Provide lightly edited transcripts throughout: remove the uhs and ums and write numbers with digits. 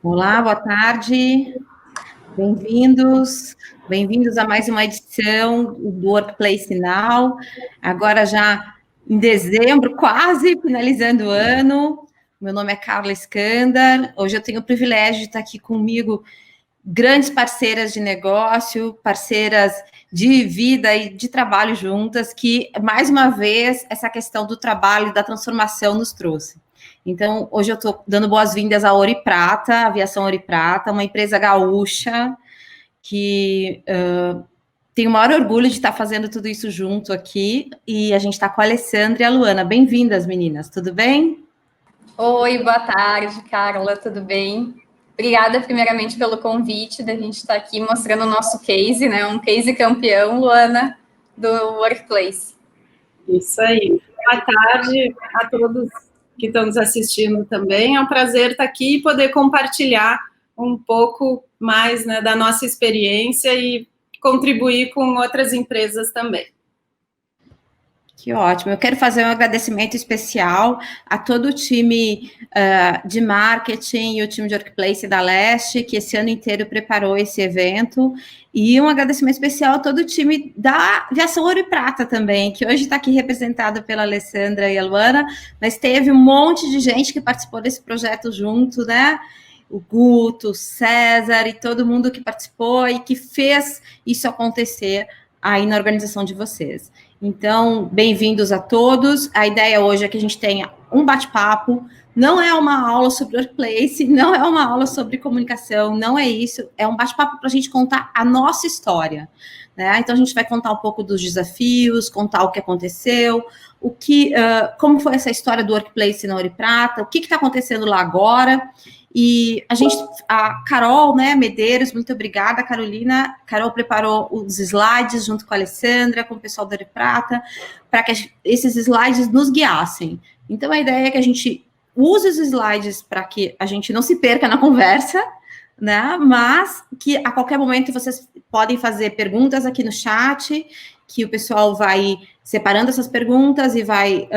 Olá, boa tarde, bem-vindos a mais uma edição do Workplace Now, agora já em dezembro, quase finalizando o ano. Meu nome é Carla Skandar, hoje eu tenho o privilégio de estar aqui comigo grandes parceiras de negócio, parceiras de vida e de trabalho juntas, que, mais uma vez, essa questão do trabalho e da transformação nos trouxe. Então, hoje eu estou dando boas-vindas à Ouro e Prata, Aviação Ouro e Prata, uma empresa gaúcha que tem o maior orgulho de estar fazendo tudo isso junto aqui, e a gente está com a Alessandra e a Luana. Bem-vindas, meninas, tudo bem? Oi, boa tarde, Carla, tudo bem? Obrigada, primeiramente, pelo convite da gente estar aqui mostrando o nosso case, né? Um case campeão, Luana, do Workplace. Isso aí. Boa tarde a todos que estão nos assistindo também. É um prazer estar aqui e poder compartilhar um pouco mais, né, da nossa experiência e contribuir com outras empresas também. Que ótimo. Eu quero fazer um agradecimento especial a todo o time de marketing e o time de Workplace da Leste, que esse ano inteiro preparou esse evento, e um agradecimento especial a todo o time da Aviação Ouro e Prata também, que hoje está aqui representado pela Alessandra e a Luana, mas teve um monte de gente que participou desse projeto junto, né? O Guto, o César e todo mundo que participou e que fez isso acontecer aí na organização de vocês. Então, bem-vindos a todos. A ideia hoje é que a gente tenha um bate-papo, não é uma aula sobre workplace, não é uma aula sobre comunicação, não é isso, é um bate-papo para a gente contar a nossa história, né? Então, a gente vai contar um pouco dos desafios, contar o que aconteceu, como foi essa história do workplace na Ouro e Prata, o que está acontecendo lá agora. E a Carol, né, Medeiros, muito obrigada, Carolina. Carol preparou os slides junto com a Alessandra, com o pessoal da Ouro e Prata, para que esses slides nos guiassem. Então, a ideia é que a gente use os slides para que a gente não se perca na conversa, né, mas que a qualquer momento vocês podem fazer perguntas aqui no chat, que o pessoal vai separando essas perguntas e vai,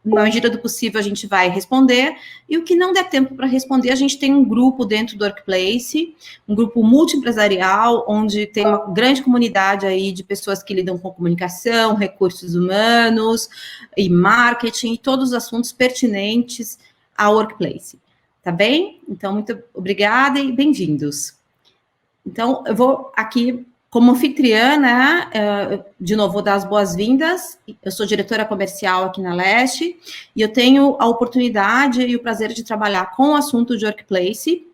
na medida do possível, a gente vai responder, e o que não der tempo para responder, a gente tem um grupo dentro do Workplace, um grupo multiempresarial, onde tem uma grande comunidade aí de pessoas que lidam com comunicação, recursos humanos e marketing, e todos os assuntos pertinentes ao Workplace, tá bem? Então, muito obrigada e bem-vindos. Então, eu vou aqui como anfitriã, né, de novo, vou dar as boas-vindas. Eu sou diretora comercial aqui na Leste, e eu tenho a oportunidade e o prazer de trabalhar com o assunto de Workplace,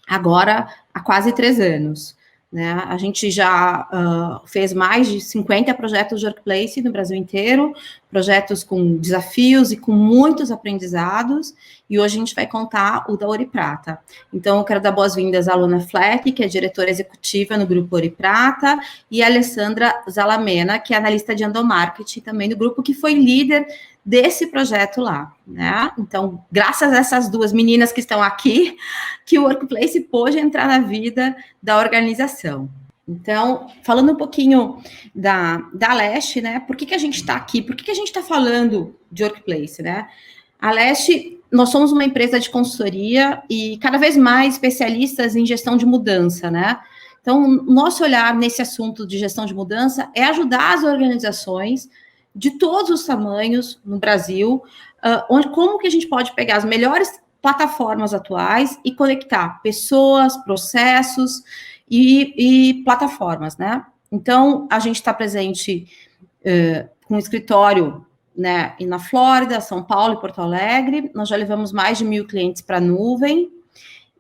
agora há quase 3 anos. Né? A gente já fez mais de 50 projetos de Workplace no Brasil inteiro, projetos com desafios e com muitos aprendizados, e hoje a gente vai contar o da Ouro e Prata. Então, eu quero dar boas-vindas à Luna Fleck, que é diretora executiva no Grupo Ouro e Prata, e a Alessandra Zalamena, que é analista de endomarketing também do grupo, que foi líder desse projeto lá, né? Então, graças a essas duas meninas que estão aqui, que o Workplace pôde entrar na vida da organização. Então, falando um pouquinho da Leste, né? Por que a gente está aqui? Por que a gente está falando de Workplace, né? A Leste, nós somos uma empresa de consultoria e cada vez mais especialistas em gestão de mudança, né? Então, nosso olhar nesse assunto de gestão de mudança é ajudar as organizações de todos os tamanhos no Brasil, como que a gente pode pegar as melhores plataformas atuais e conectar pessoas, processos e plataformas, né? Então, a gente está presente com um escritório, né, na Flórida, São Paulo e Porto Alegre. Nós já levamos mais de 1.000 clientes para a nuvem,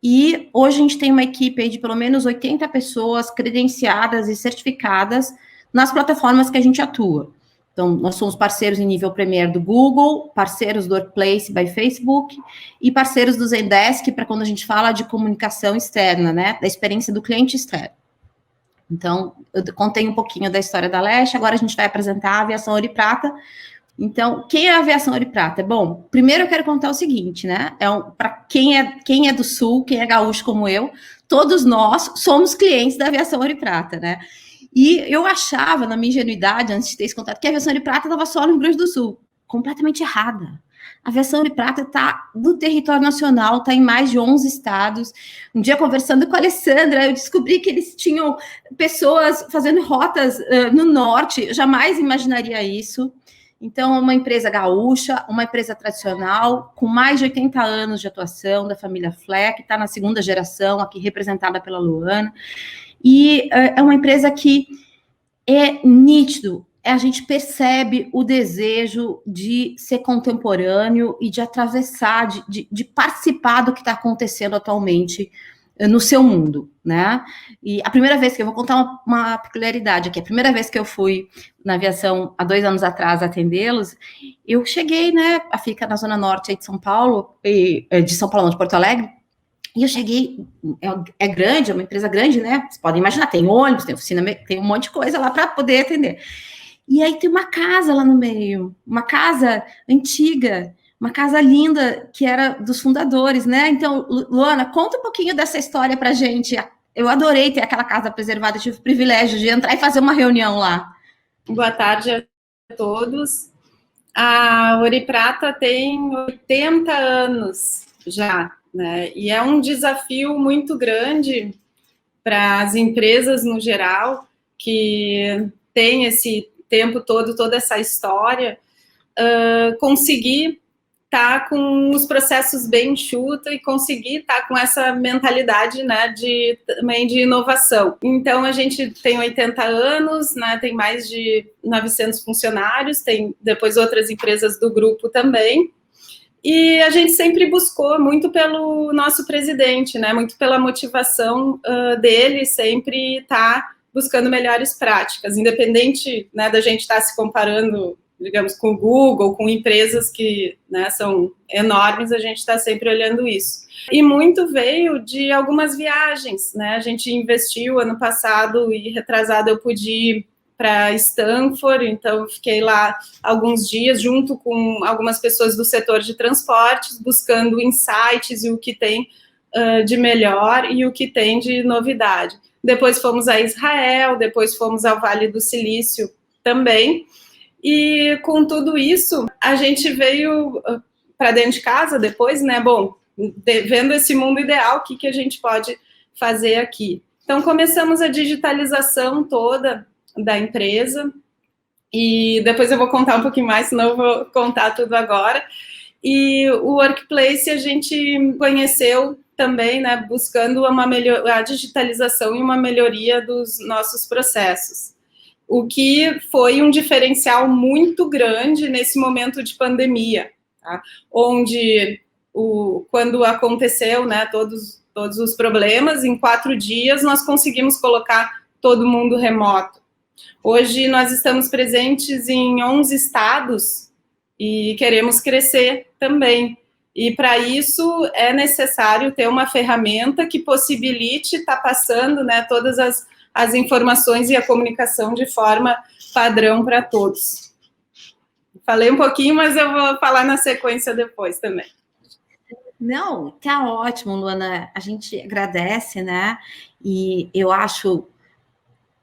e hoje a gente tem uma equipe aí de pelo menos 80 pessoas credenciadas e certificadas nas plataformas que a gente atua. Então, nós somos parceiros em nível Premier do Google, parceiros do Workplace by Facebook e parceiros do Zendesk para quando a gente fala de comunicação externa, né, da experiência do cliente externo. Então, eu contei um pouquinho da história da Leste, agora a gente vai apresentar a Aviação Ouro e Prata. Então, quem é a Aviação Ouro e Prata? Bom, primeiro eu quero contar o seguinte, né, para quem é do Sul, quem é gaúcho como eu, todos nós somos clientes da Aviação Ouro e Prata, né? E eu achava, na minha ingenuidade, antes de ter esse contato, que a Aviação Ouro e Prata estava só no Rio Grande do Sul. Completamente errada. A aviação Ouro e Prata está no território nacional, está em mais de 11 estados. Um dia, conversando com a Alessandra, eu descobri que eles tinham pessoas fazendo rotas no norte. Eu jamais imaginaria isso. Então, é uma empresa gaúcha, uma empresa tradicional, com mais de 80 anos de atuação, da família Fleck, está na segunda geração, aqui representada pela Luana. E é uma empresa que é nítido, a gente percebe o desejo de ser contemporâneo e de atravessar, de participar do que está acontecendo atualmente no seu mundo, né? E a primeira vez que eu vou contar uma peculiaridade aqui, a primeira vez que eu fui na aviação, há 2 anos atrás, atendê-los, eu cheguei, né, fica na zona norte aí de São Paulo, de São Paulo, não, de Porto Alegre, e eu cheguei, é grande, é uma empresa grande, né? Vocês podem imaginar, tem ônibus, tem oficina, tem um monte de coisa lá para poder atender. E aí tem uma casa lá no meio, uma casa antiga, uma casa linda, que era dos fundadores, né? Então, Luana, conta um pouquinho dessa história pra gente. Eu adorei ter aquela casa preservada, eu tive o privilégio de entrar e fazer uma reunião lá. Boa tarde a todos. A Ouro e Prata tem 80 anos já, né? E é um desafio muito grande para as empresas no geral, que tem esse tempo todo, toda essa história, conseguir estar com os processos bem enxutos e conseguir estar com essa mentalidade, né, também de inovação. Então, a gente tem 80 anos, né, tem mais de 900 funcionários, tem depois outras empresas do grupo também, e a gente sempre buscou muito pelo nosso presidente, né, muito pela motivação dele sempre estar buscando melhores práticas, independente, né, da gente estar se comparando, digamos, com o Google, com empresas que, né, são enormes, a gente está sempre olhando isso. E muito veio de algumas viagens, né, a gente investiu ano passado e retrasado eu pude ir para Stanford, então fiquei lá alguns dias junto com algumas pessoas do setor de transportes, buscando insights e o que tem de melhor e o que tem de novidade. Depois fomos a Israel, depois fomos ao Vale do Silício também, e com tudo isso, a gente veio para dentro de casa depois, né, bom, vendo esse mundo ideal, o que a gente pode fazer aqui. Então, começamos a digitalização toda da empresa, e depois eu vou contar um pouquinho mais, senão eu vou contar tudo agora. E o Workplace a gente conheceu também, né, buscando a digitalização e uma melhoria dos nossos processos, o que foi um diferencial muito grande nesse momento de pandemia, tá? Onde, quando aconteceu, né, todos os problemas, em 4 dias nós conseguimos colocar todo mundo remoto. Hoje nós estamos presentes em 11 estados e queremos crescer também. E para isso é necessário ter uma ferramenta que possibilite estar passando, né, todas as informações e a comunicação de forma padrão para todos. Falei um pouquinho, mas eu vou falar na sequência depois também. Não, tá ótimo, Luana. A gente agradece, né? E eu acho,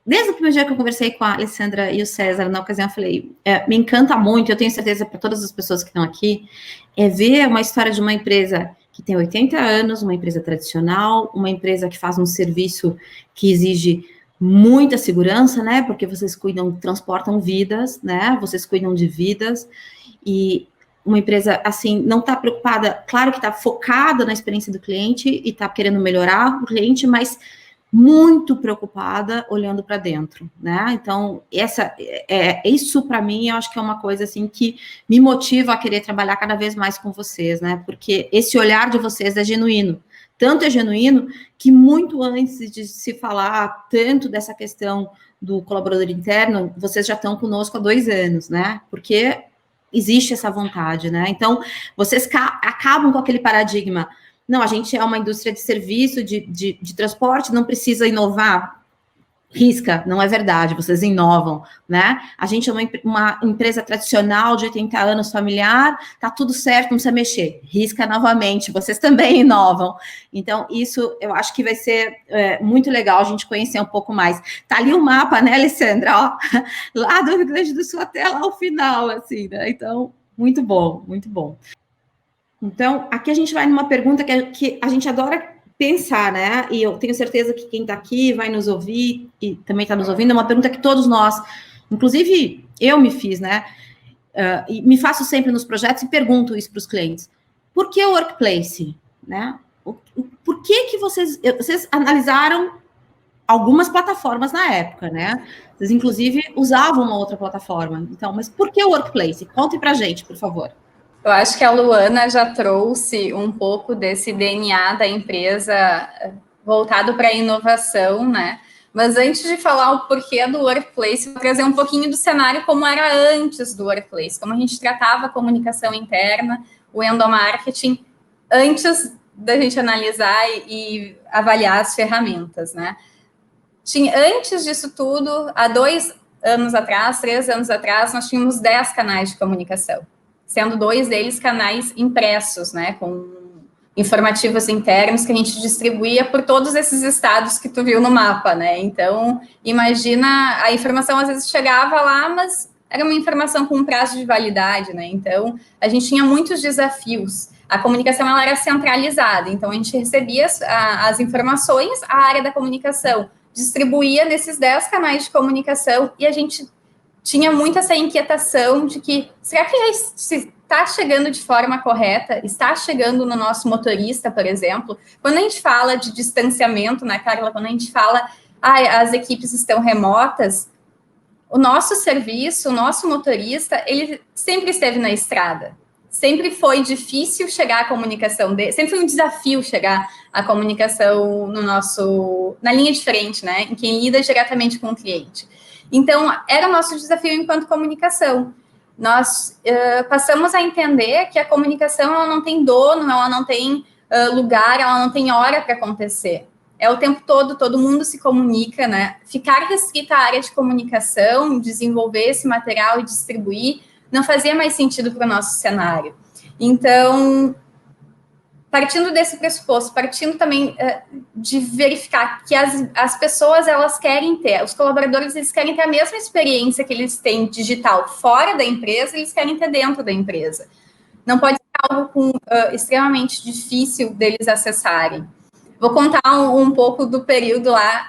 desde o primeiro dia que eu conversei com a Alessandra e o César, na ocasião, eu falei, me encanta muito, eu tenho certeza para todas as pessoas que estão aqui, ver uma história de uma empresa que tem 80 anos, uma empresa tradicional, uma empresa que faz um serviço que exige muita segurança, né, porque vocês transportam vidas, né, vocês cuidam de vidas, e uma empresa, assim, não está preocupada, claro que está focada na experiência do cliente e está querendo melhorar o cliente, mas muito preocupada olhando para dentro, né? Então, isso para mim, eu acho que é uma coisa assim que me motiva a querer trabalhar cada vez mais com vocês, né? Porque esse olhar de vocês é genuíno. Tanto é genuíno que muito antes de se falar tanto dessa questão do colaborador interno, vocês já estão conosco há 2 anos, né? Porque existe essa vontade, né? Então, vocês acabam com aquele paradigma. Não, a gente é uma indústria de serviço, de transporte, não precisa inovar. Risca, não é verdade, vocês inovam, né? A gente é uma empresa tradicional de 80 anos, familiar, tá tudo certo, não precisa mexer. Risca novamente, vocês também inovam. Então, isso eu acho que vai ser muito legal a gente conhecer um pouco mais. Tá ali o mapa, né, Alessandra? Ó, lá do Rio Grande do Sul até lá ao final, assim, né? Então, muito bom, muito bom. Então, aqui a gente vai numa pergunta que a gente adora pensar, né? E eu tenho certeza que quem está aqui vai nos ouvir e também está nos ouvindo. É uma pergunta que todos nós, inclusive eu me fiz, né? E me faço sempre nos projetos e pergunto isso para os clientes. Por que o workplace? Né? Por que vocês analisaram algumas plataformas na época, né? Vocês, inclusive, usavam uma outra plataforma. Então, mas por que o workplace? Conte para a gente, por favor. Eu acho que a Luana já trouxe um pouco desse DNA da empresa voltado para a inovação, né? Mas antes de falar o porquê do workplace, vou trazer um pouquinho do cenário como era antes do workplace, como a gente tratava a comunicação interna, o endomarketing, antes da gente analisar e avaliar as ferramentas, né? Antes disso tudo, há 2 anos atrás, 3 anos atrás, nós tínhamos 10 canais de comunicação, sendo 2 deles canais impressos, né, com informativos internos que a gente distribuía por todos esses estados que tu viu no mapa, né? Então, imagina, a informação às vezes chegava lá, mas era uma informação com um prazo de validade, né? Então, a gente tinha muitos desafios. A comunicação, ela era centralizada, então a gente recebia as informações, a área da comunicação distribuía nesses 10 canais de comunicação e a gente tinha muito essa inquietação de que, será que está chegando de forma correta? Está chegando no nosso motorista, por exemplo? Quando a gente fala de distanciamento, né, Carla? Quando a gente fala, as equipes estão remotas, o nosso serviço, o nosso motorista, ele sempre esteve na estrada. Sempre foi difícil chegar à comunicação dele, sempre foi um desafio chegar à comunicação na linha de frente, né? Em quem lida diretamente com o cliente. Então, era o nosso desafio enquanto comunicação. Nós passamos a entender que a comunicação ela não tem dono, ela não tem lugar, ela não tem hora para acontecer. É o tempo todo mundo se comunica, né? Ficar restrita à área de comunicação, desenvolver esse material e distribuir, não fazia mais sentido para o nosso cenário. Então, partindo desse pressuposto, partindo também de verificar que as pessoas, elas querem ter, os colaboradores, eles querem ter a mesma experiência que eles têm digital fora da empresa, eles querem ter dentro da empresa. Não pode ser algo extremamente difícil deles acessarem. Vou contar um pouco do período lá,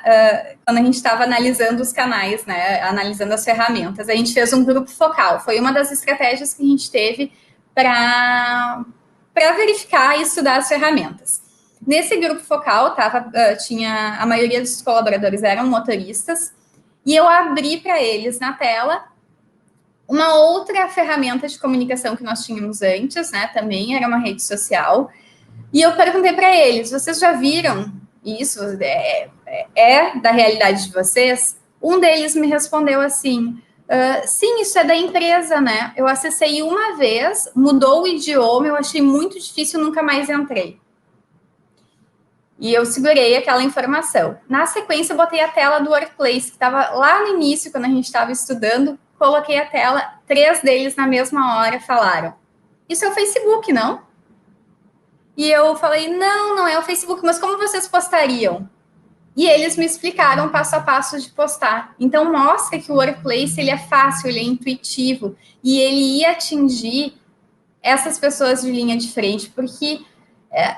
quando a gente estava analisando os canais, né, analisando as ferramentas. A gente fez um grupo focal, foi uma das estratégias que a gente teve para verificar e estudar as ferramentas. Nesse grupo focal, tinha a maioria dos colaboradores eram motoristas, e eu abri para eles na tela uma outra ferramenta de comunicação que nós tínhamos antes, né, também era uma rede social, e eu perguntei para eles, vocês já viram isso? É da realidade de vocês? Um deles me respondeu assim, sim, isso é da empresa, né? Eu acessei uma vez, mudou o idioma, eu achei muito difícil, nunca mais entrei. E eu segurei aquela informação. Na sequência, eu botei a tela do Workplace, que estava lá no início, quando a gente estava estudando, coloquei a tela, 3 deles na mesma hora falaram, isso é o Facebook, não? E eu falei, não é o Facebook, mas como vocês postariam? E eles me explicaram passo a passo de postar. Então, mostra que o Workplace, ele é fácil, ele é intuitivo, e ele ia atingir essas pessoas de linha de frente, porque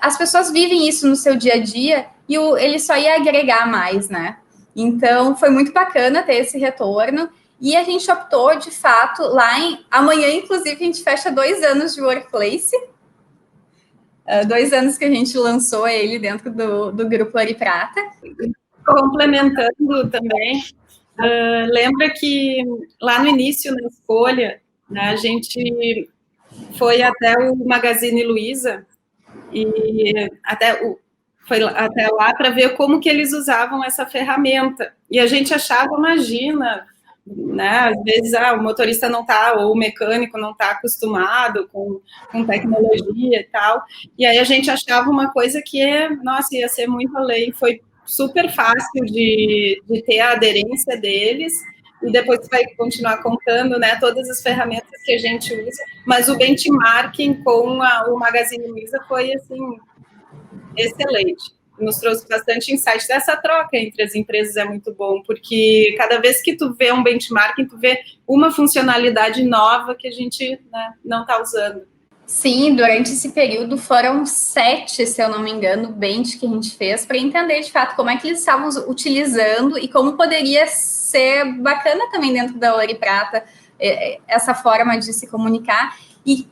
as pessoas vivem isso no seu dia a dia, e ele só ia agregar mais, né? Então, foi muito bacana ter esse retorno, e a gente optou, de fato, amanhã, inclusive, a gente fecha 2 anos de Workplace, 2 anos que a gente lançou ele dentro do Grupo Ouro e Prata. Complementando também, lembra que lá no início, na escolha, né, a gente foi até o Magazine Luiza e foi até lá para ver como que eles usavam essa ferramenta. E a gente achava, imagina, né, às vezes o motorista não está, ou o mecânico não está acostumado com tecnologia e tal. E aí a gente achava uma coisa que, nossa, ia ser muito além. Foi super fácil de ter a aderência deles, e depois você vai continuar contando, né, todas as ferramentas que a gente usa, mas o benchmarking com o Magazine Luiza foi, assim, excelente. Nos trouxe bastante insight. Dessa troca entre as empresas é muito bom, porque cada vez que tu vê um benchmarking, tu vê uma funcionalidade nova que a gente, né, não está usando. Sim, durante esse período foram 7, se eu não me engano, bench que a gente fez para entender de fato como é que eles estavam utilizando e como poderia ser bacana também dentro da Ouro e Prata essa forma de se comunicar. E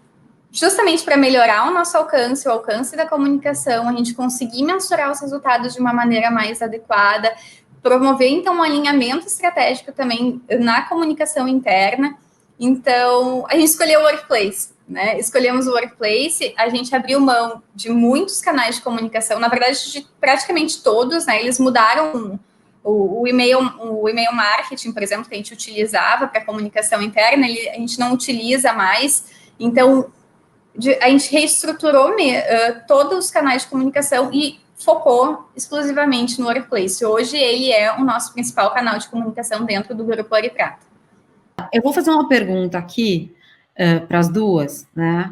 justamente para melhorar o nosso alcance, o alcance da comunicação, a gente conseguir mensurar os resultados de uma maneira mais adequada, promover, então, um alinhamento estratégico também na comunicação interna. Então, a gente escolheu o Workplace, né? Escolhemos o Workplace, a gente abriu mão de muitos canais de comunicação, na verdade, de praticamente todos, né? Eles mudaram o e-mail marketing, por exemplo, que a gente utilizava para comunicação interna, a gente não utiliza mais. Então, a gente reestruturou todos os canais de comunicação e focou exclusivamente no Workplace. Hoje, ele é o nosso principal canal de comunicação dentro do Grupo Ouro e Prata. Eu vou fazer uma pergunta aqui para as duas, né?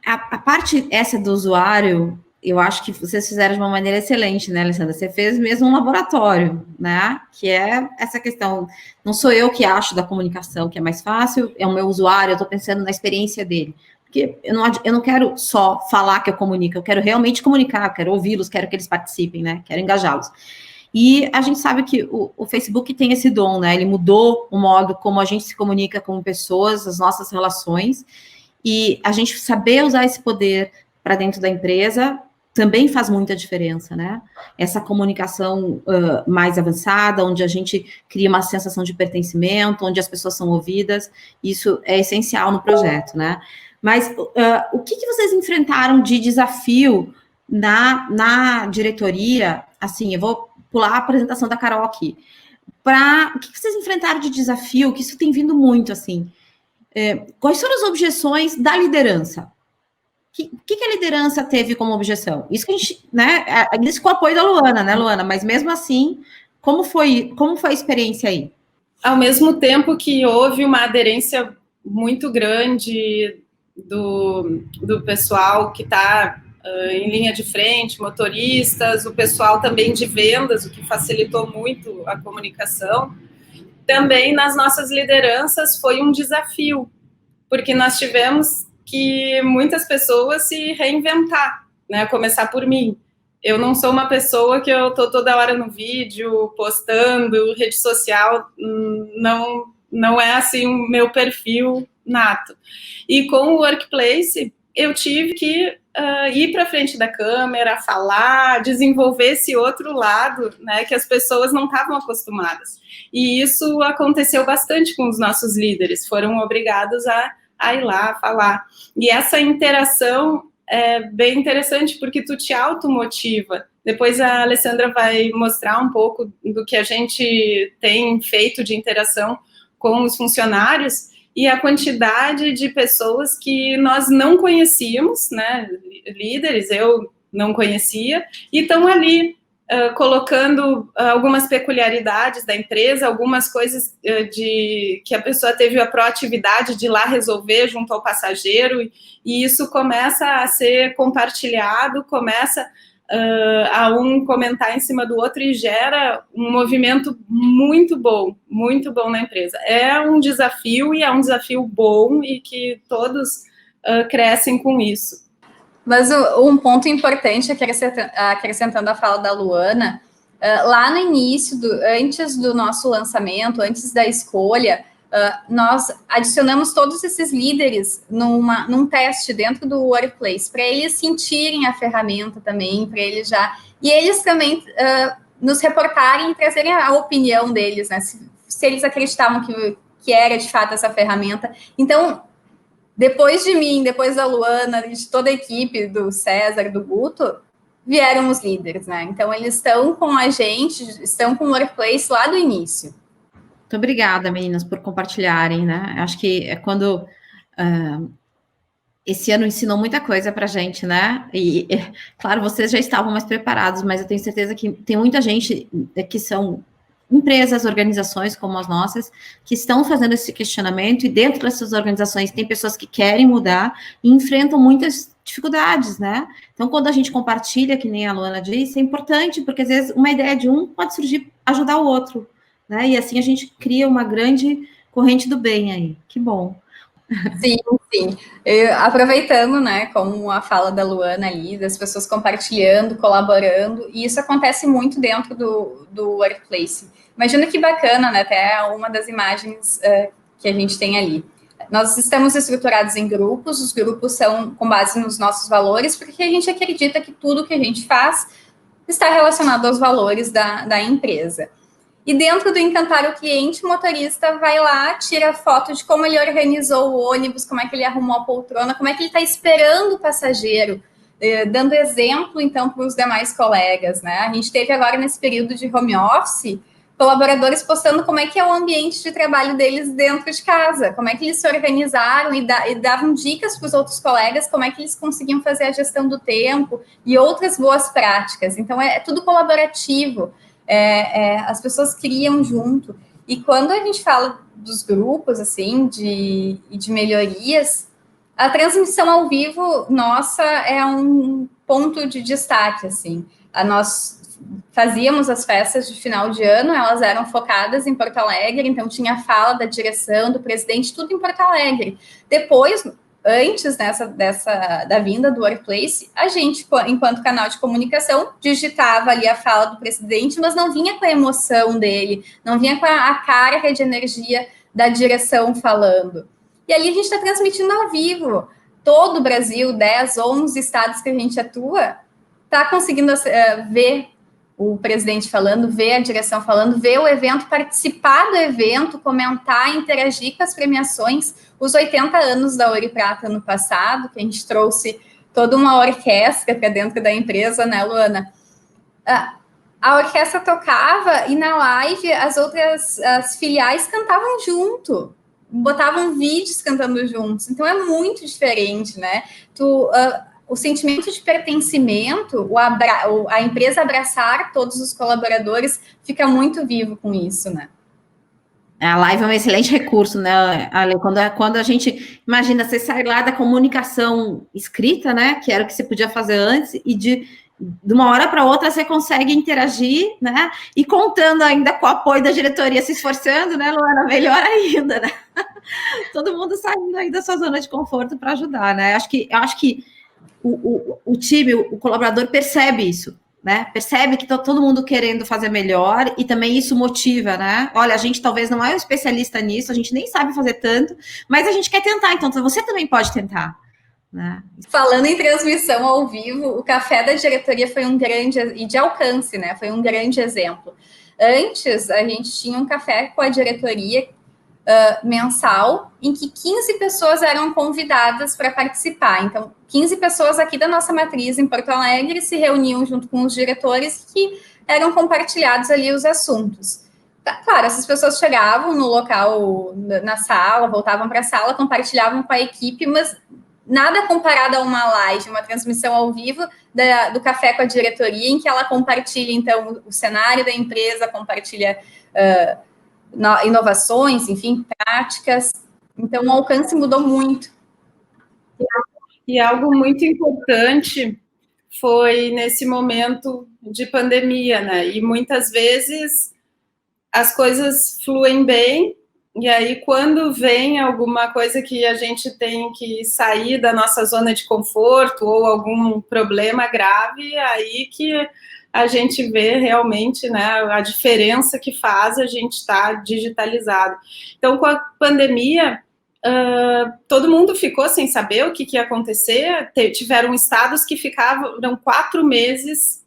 A parte essa do usuário, eu acho que vocês fizeram de uma maneira excelente, né, Alessandra? Você fez mesmo um laboratório, né? Que é essa questão. Não sou eu que acho da comunicação que é mais fácil, é o meu usuário, eu estou pensando na experiência dele. Porque eu não quero só falar que eu comunico, eu quero realmente comunicar, eu quero ouvi-los, quero que eles participem, né? Quero engajá-los. E a gente sabe que o Facebook tem esse dom, né? Ele mudou o modo como a gente se comunica com pessoas, as nossas relações, e a gente saber usar esse poder para dentro da empresa também faz muita diferença, né? Essa comunicação mais avançada, onde a gente cria uma sensação de pertencimento, onde as pessoas são ouvidas, isso é essencial no projeto, né? Mas o que vocês enfrentaram de desafio na diretoria? Assim, eu vou pular a apresentação da Carol aqui. O que vocês enfrentaram de desafio? Que isso tem vindo muito, assim. Quais foram as objeções da liderança? O que a liderança teve como objeção? Isso que a gente, né? Isso com o apoio da Luana, né, Luana? Mas mesmo assim, como foi a experiência aí? Ao mesmo tempo que houve uma aderência muito grande do pessoal que está em linha de frente, motoristas, o pessoal também de vendas, o que facilitou muito a comunicação. Também nas nossas lideranças foi um desafio, porque nós tivemos que muitas pessoas se reinventar, né? Começar por mim. Eu não sou uma pessoa que eu tô toda hora no vídeo, postando, rede social, não é assim o meu perfil nato. E com o Workplace, eu tive que ir para frente da câmera, falar, desenvolver esse outro lado, né, que as pessoas não estavam acostumadas. E isso aconteceu bastante com os nossos líderes, foram obrigados a ir lá falar. E essa interação é bem interessante, porque tu te automotiva. Depois a Alessandra vai mostrar um pouco do que a gente tem feito de interação com os funcionários, e a quantidade de pessoas que nós não conhecíamos, né, líderes, eu não conhecia, e estão ali colocando algumas peculiaridades da empresa, algumas coisas que a pessoa teve a proatividade de ir lá resolver junto ao passageiro, e isso começa a ser compartilhado, começa a um comentar em cima do outro e gera um movimento muito bom na empresa. É um desafio e é um desafio bom e que todos crescem com isso. Mas um ponto importante, acrescentando a fala da Luana, lá no início, antes do nosso lançamento, antes da escolha, nós adicionamos todos esses líderes num teste dentro do Workplace, para eles sentirem a ferramenta também, para eles já... E eles também nos reportarem e trazerem a opinião deles, né? Se eles acreditavam que era, de fato, essa ferramenta. Então, depois de mim, depois da Luana, de toda a equipe, do César, do Guto, vieram os líderes, né? Então, eles estão com a gente, estão com o Workplace lá do início. Muito obrigada, meninas, por compartilharem, né? Acho que é quando esse ano ensinou muita coisa para a gente, né? E, claro, vocês já estavam mais preparados, mas eu tenho certeza que tem muita gente que são empresas, organizações como as nossas, que estão fazendo esse questionamento, e dentro dessas organizações tem pessoas que querem mudar e enfrentam muitas dificuldades, né? Então, quando a gente compartilha, que nem a Luana disse, é importante, porque às vezes uma ideia de um pode surgir, ajudar o outro, né? E assim a gente cria uma grande corrente do bem aí. Que bom. Sim, sim. Aproveitando, né, como a fala da Luana ali, das pessoas compartilhando, colaborando, e isso acontece muito dentro do Workplace. Imagina que bacana, né, até uma das imagens que a gente tem ali. Nós estamos estruturados em grupos, os grupos são com base nos nossos valores, porque a gente acredita que tudo que a gente faz está relacionado aos valores da empresa. E dentro do encantar o cliente, o motorista vai lá, tira foto de como ele organizou o ônibus, como é que ele arrumou a poltrona, como é que ele está esperando o passageiro, dando exemplo, então, para os demais colegas, né? A gente teve agora, nesse período de home office, colaboradores postando como é que é o ambiente de trabalho deles dentro de casa, como é que eles se organizaram e davam dicas para os outros colegas, como é que eles conseguiam fazer a gestão do tempo e outras boas práticas. Então, é tudo colaborativo. As pessoas criam junto. E quando a gente fala dos grupos, assim, de melhorias, a transmissão ao vivo, nossa, é um ponto de destaque, assim. Nós fazíamos as festas de final de ano, elas eram focadas em Porto Alegre, então tinha a fala da direção, do presidente, tudo em Porto Alegre. Depois, antes da vinda do Workplace, a gente, enquanto canal de comunicação, digitava ali a fala do presidente, mas não vinha com a emoção dele, não vinha com a carga de energia da direção falando. E ali a gente está transmitindo ao vivo. Todo o Brasil, 10, 11 estados que a gente atua, está conseguindo ver o presidente falando, ver a direção falando, ver o evento, participar do evento, comentar, interagir com as premiações. Os 80 anos da Ouro e Prata ano passado, que a gente trouxe toda uma orquestra para dentro da empresa, né, Luana? A orquestra tocava e na live as filiais cantavam junto, botavam vídeos cantando juntos. Então é muito diferente, né? O sentimento de pertencimento, a empresa abraçar todos os colaboradores, fica muito vivo com isso, né? A live é um excelente recurso, né, Ale? Quando a gente, imagina, você sair lá da comunicação escrita, né, que era o que você podia fazer antes, e de uma hora para outra você consegue interagir, né, e contando ainda com o apoio da diretoria, se esforçando, né, Luana, melhor ainda, né? Todo mundo saindo aí da sua zona de conforto para ajudar, né? Eu acho que o time, o colaborador percebe isso, né? Percebe que está todo mundo querendo fazer melhor e também isso motiva, né? Olha, a gente talvez não é um especialista nisso, a gente nem sabe fazer tanto, mas a gente quer tentar, então você também pode tentar. Né? Falando em transmissão ao vivo, o café da diretoria foi um grande, e de alcance, né? Foi um grande exemplo. Antes, a gente tinha um café com a diretoria mensal, em que 15 pessoas eram convidadas para participar. Então, 15 pessoas aqui da nossa matriz em Porto Alegre se reuniam junto com os diretores que eram compartilhados ali os assuntos. Claro, essas pessoas chegavam no local, na sala, voltavam para a sala, compartilhavam com a equipe, mas nada comparado a uma live, uma transmissão ao vivo do café com a diretoria, em que ela compartilha, então, o cenário da empresa, compartilha inovações, enfim, práticas. Então, o alcance mudou muito. E algo muito importante foi nesse momento de pandemia, né? E muitas vezes as coisas fluem bem, e aí quando vem alguma coisa que a gente tem que sair da nossa zona de conforto ou algum problema grave, aí que a gente vê realmente, né, a diferença que faz a gente estar digitalizado. Então, com a pandemia, todo mundo ficou sem saber o que ia acontecer. Tiveram estados que ficaram 4 meses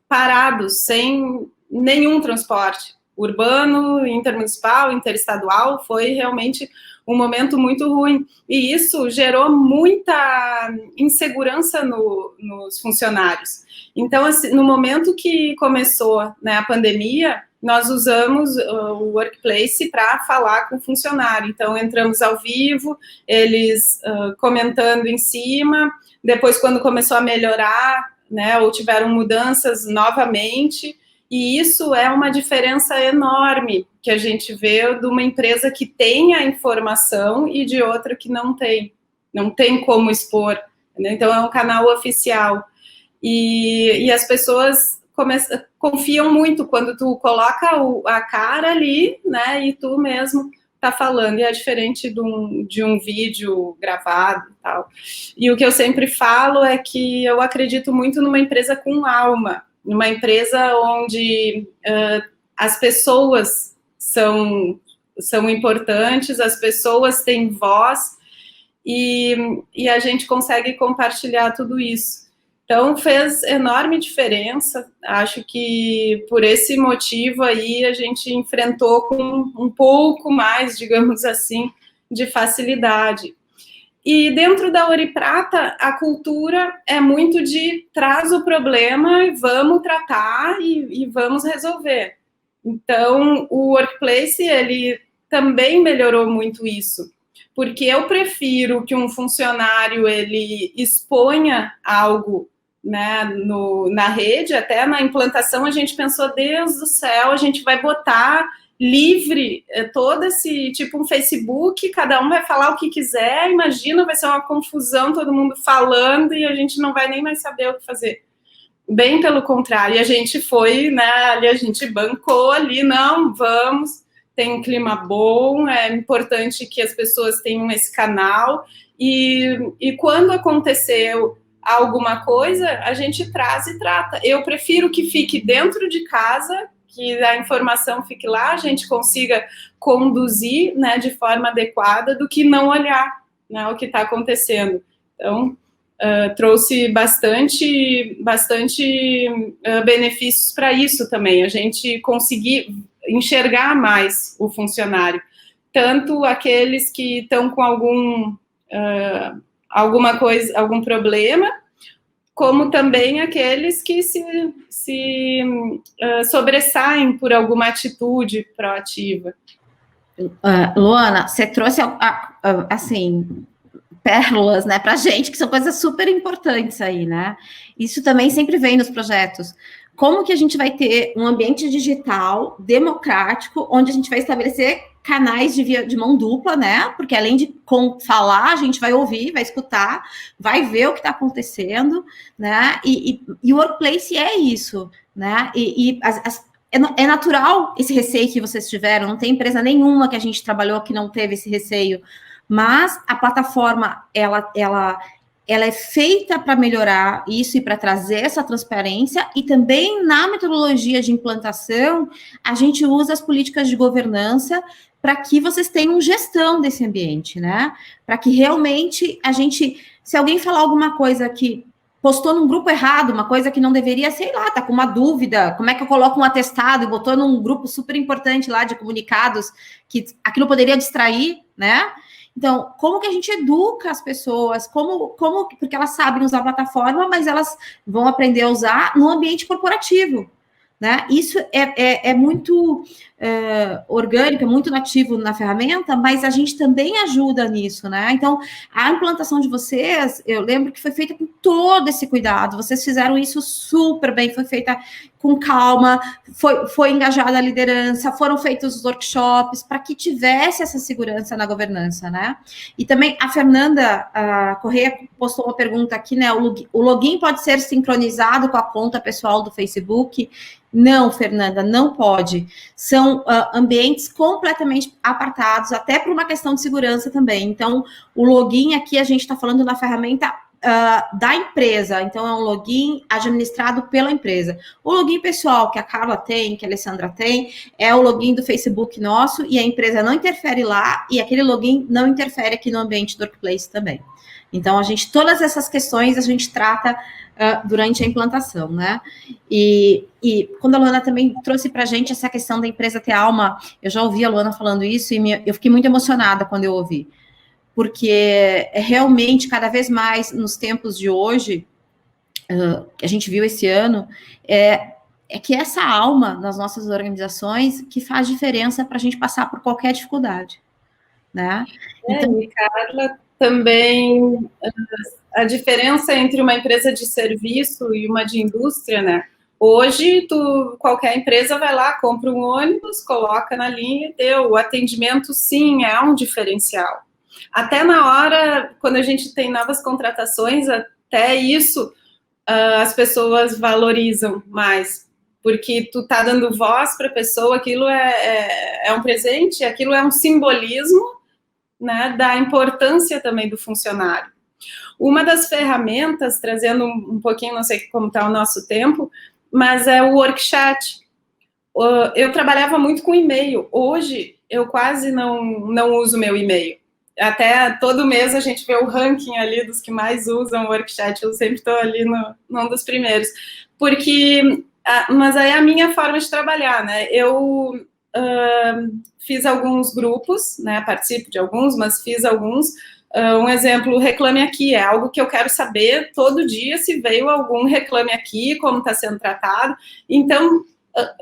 parados, sem nenhum transporte urbano, intermunicipal, interestadual. Foi realmente um momento muito ruim. E isso gerou muita insegurança nos funcionários. Então, assim, no momento que começou, né, a pandemia, nós usamos o Workplace para falar com o funcionário. Então, entramos ao vivo, eles comentando em cima. Depois, quando começou a melhorar, né, ou tiveram mudanças novamente. E isso é uma diferença enorme que a gente vê de uma empresa que tem a informação e de outra que não tem como expor. Né? Então, é um canal oficial. E as pessoas confiam muito quando tu coloca a cara ali, né, e tu mesmo está falando, e é diferente de um vídeo gravado e tal. E o que eu sempre falo é que eu acredito muito numa empresa com alma, numa empresa onde as pessoas são importantes, as pessoas têm voz, e a gente consegue compartilhar tudo isso. Então, fez enorme diferença. Acho que por esse motivo aí a gente enfrentou com um pouco mais, digamos assim, de facilidade. E dentro da Ouro e Prata, a cultura é muito de traz o problema e vamos tratar e vamos resolver. Então, o Workplace, ele também melhorou muito isso, porque eu prefiro que um funcionário ele exponha algo, né, na rede. Até na implantação a gente pensou, Deus do céu, a gente vai botar livre todo esse, tipo um Facebook, cada um vai falar o que quiser, imagina, vai ser uma confusão, todo mundo falando, e a gente não vai nem mais saber o que fazer. Bem pelo contrário, a gente foi, né, ali a gente bancou ali, não, vamos, tem um clima bom, é importante que as pessoas tenham esse canal, e quando aconteceu alguma coisa, a gente traz e trata. Eu prefiro que fique dentro de casa, que a informação fique lá, a gente consiga conduzir, né, de forma adequada, do que não olhar, né, o que está acontecendo. Então, trouxe bastante benefícios para isso também, a gente conseguir enxergar mais o funcionário, tanto aqueles que estão com alguma coisa, algum problema, como também aqueles que se sobressaem por alguma atitude proativa. Luana, você trouxe, assim, pérolas, né, para a gente, que são coisas super importantes aí, né? Isso também sempre vem nos projetos. Como que a gente vai ter um ambiente digital democrático, onde a gente vai estabelecer canais de mão dupla, né? Porque além de falar, a gente vai ouvir, vai escutar, vai ver o que está acontecendo, né? E o Workplace é isso, né? É natural esse receio que vocês tiveram, não tem empresa nenhuma que a gente trabalhou que não teve esse receio, mas a plataforma, ela é feita para melhorar isso e para trazer essa transparência, e também na metodologia de implantação, a gente usa as políticas de governança para que vocês tenham gestão desse ambiente, né? Para que realmente se alguém falar alguma coisa que postou num grupo errado, uma coisa que não deveria, sei lá, tá com uma dúvida, como é que eu coloco um atestado e botou num grupo super importante lá de comunicados, que aquilo poderia distrair, né? Então, como que a gente educa as pessoas? Porque elas sabem usar a plataforma, mas elas vão aprender a usar no ambiente corporativo, né? Isso é muito orgânico, é muito nativo na ferramenta, mas a gente também ajuda nisso, né? Então, a implantação de vocês, eu lembro que foi feita com todo esse cuidado, vocês fizeram isso super bem, foi feita com calma, foi engajada a liderança, foram feitos os workshops para que tivesse essa segurança na governança, né? E também a Fernanda Correia postou uma pergunta aqui, né? O login pode ser sincronizado com a conta pessoal do Facebook? Não, Fernanda, não pode. São ambientes completamente apartados, até por uma questão de segurança também. Então, o login aqui, a gente está falando na ferramenta da empresa, então é um login administrado pela empresa. O login pessoal que a Carla tem, que a Alessandra tem, é o login do Facebook nosso, e a empresa não interfere lá, e aquele login não interfere aqui no ambiente do Workplace também. Então, todas essas questões a gente trata durante a implantação, né? E quando a Luana também trouxe para a gente essa questão da empresa ter alma, eu já ouvi a Luana falando isso, e eu fiquei muito emocionada quando eu ouvi, porque realmente, cada vez mais, nos tempos de hoje, que a gente viu esse ano, é que essa alma nas nossas organizações que faz diferença para a gente passar por qualquer dificuldade, né? Então, e Carla, também a diferença entre uma empresa de serviço e uma de indústria, né? Hoje, qualquer empresa vai lá, compra um ônibus, coloca na linha e deu. O atendimento, sim, é um diferencial. Até na hora, quando a gente tem novas contratações, até isso as pessoas valorizam mais. porque tu tá dando voz para a pessoa, aquilo é um presente, aquilo é um simbolismo, né, da importância também do funcionário. Uma das ferramentas, trazendo um pouquinho, não sei como está o nosso tempo, mas é o Workchat. Eu trabalhava muito com e-mail. Hoje, eu quase não uso meu e-mail. Até todo mês a gente vê o ranking ali dos que mais usam o Workchat. Eu sempre estou ali num dos primeiros. Mas aí é a minha forma de trabalhar, né? Eu fiz alguns grupos, né? Participo de alguns, mas fiz alguns. Um exemplo, Reclame Aqui, é algo que eu quero saber todo dia se veio algum Reclame Aqui, como está sendo tratado. Então,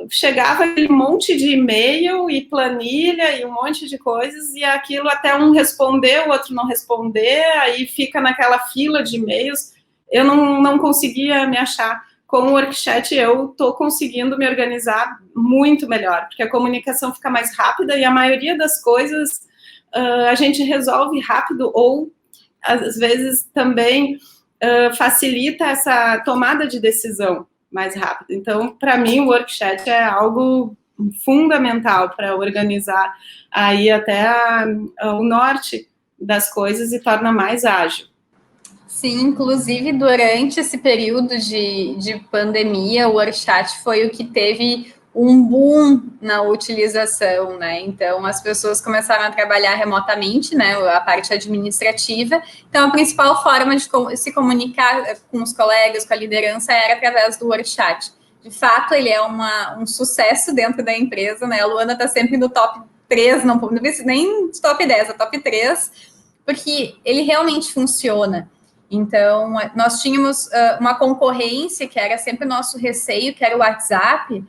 chegava aquele monte de e-mail e planilha e um monte de coisas, e aquilo até um responder, o outro não responder, aí fica naquela fila de e-mails. Eu não conseguia me achar. Com o Workchat, eu estou conseguindo me organizar muito melhor, porque a comunicação fica mais rápida e a maioria das coisas a gente resolve rápido, ou às vezes também facilita essa tomada de decisão mais rápido. Então, para mim, o Workchat é algo fundamental para organizar aí até o norte das coisas e torna mais ágil. Sim, inclusive durante esse período de pandemia, o Workchat foi o que teve um boom na utilização, né? Então, as pessoas começaram a trabalhar remotamente, né? A parte administrativa. Então, a principal forma de se comunicar com os colegas, com a liderança, era através do Workchat. De fato, ele é um sucesso dentro da empresa, né? A Luana está sempre no top 3, não nem top 10, é top 3, porque ele realmente funciona. Então, nós tínhamos uma concorrência, que era sempre o nosso receio, que era o WhatsApp,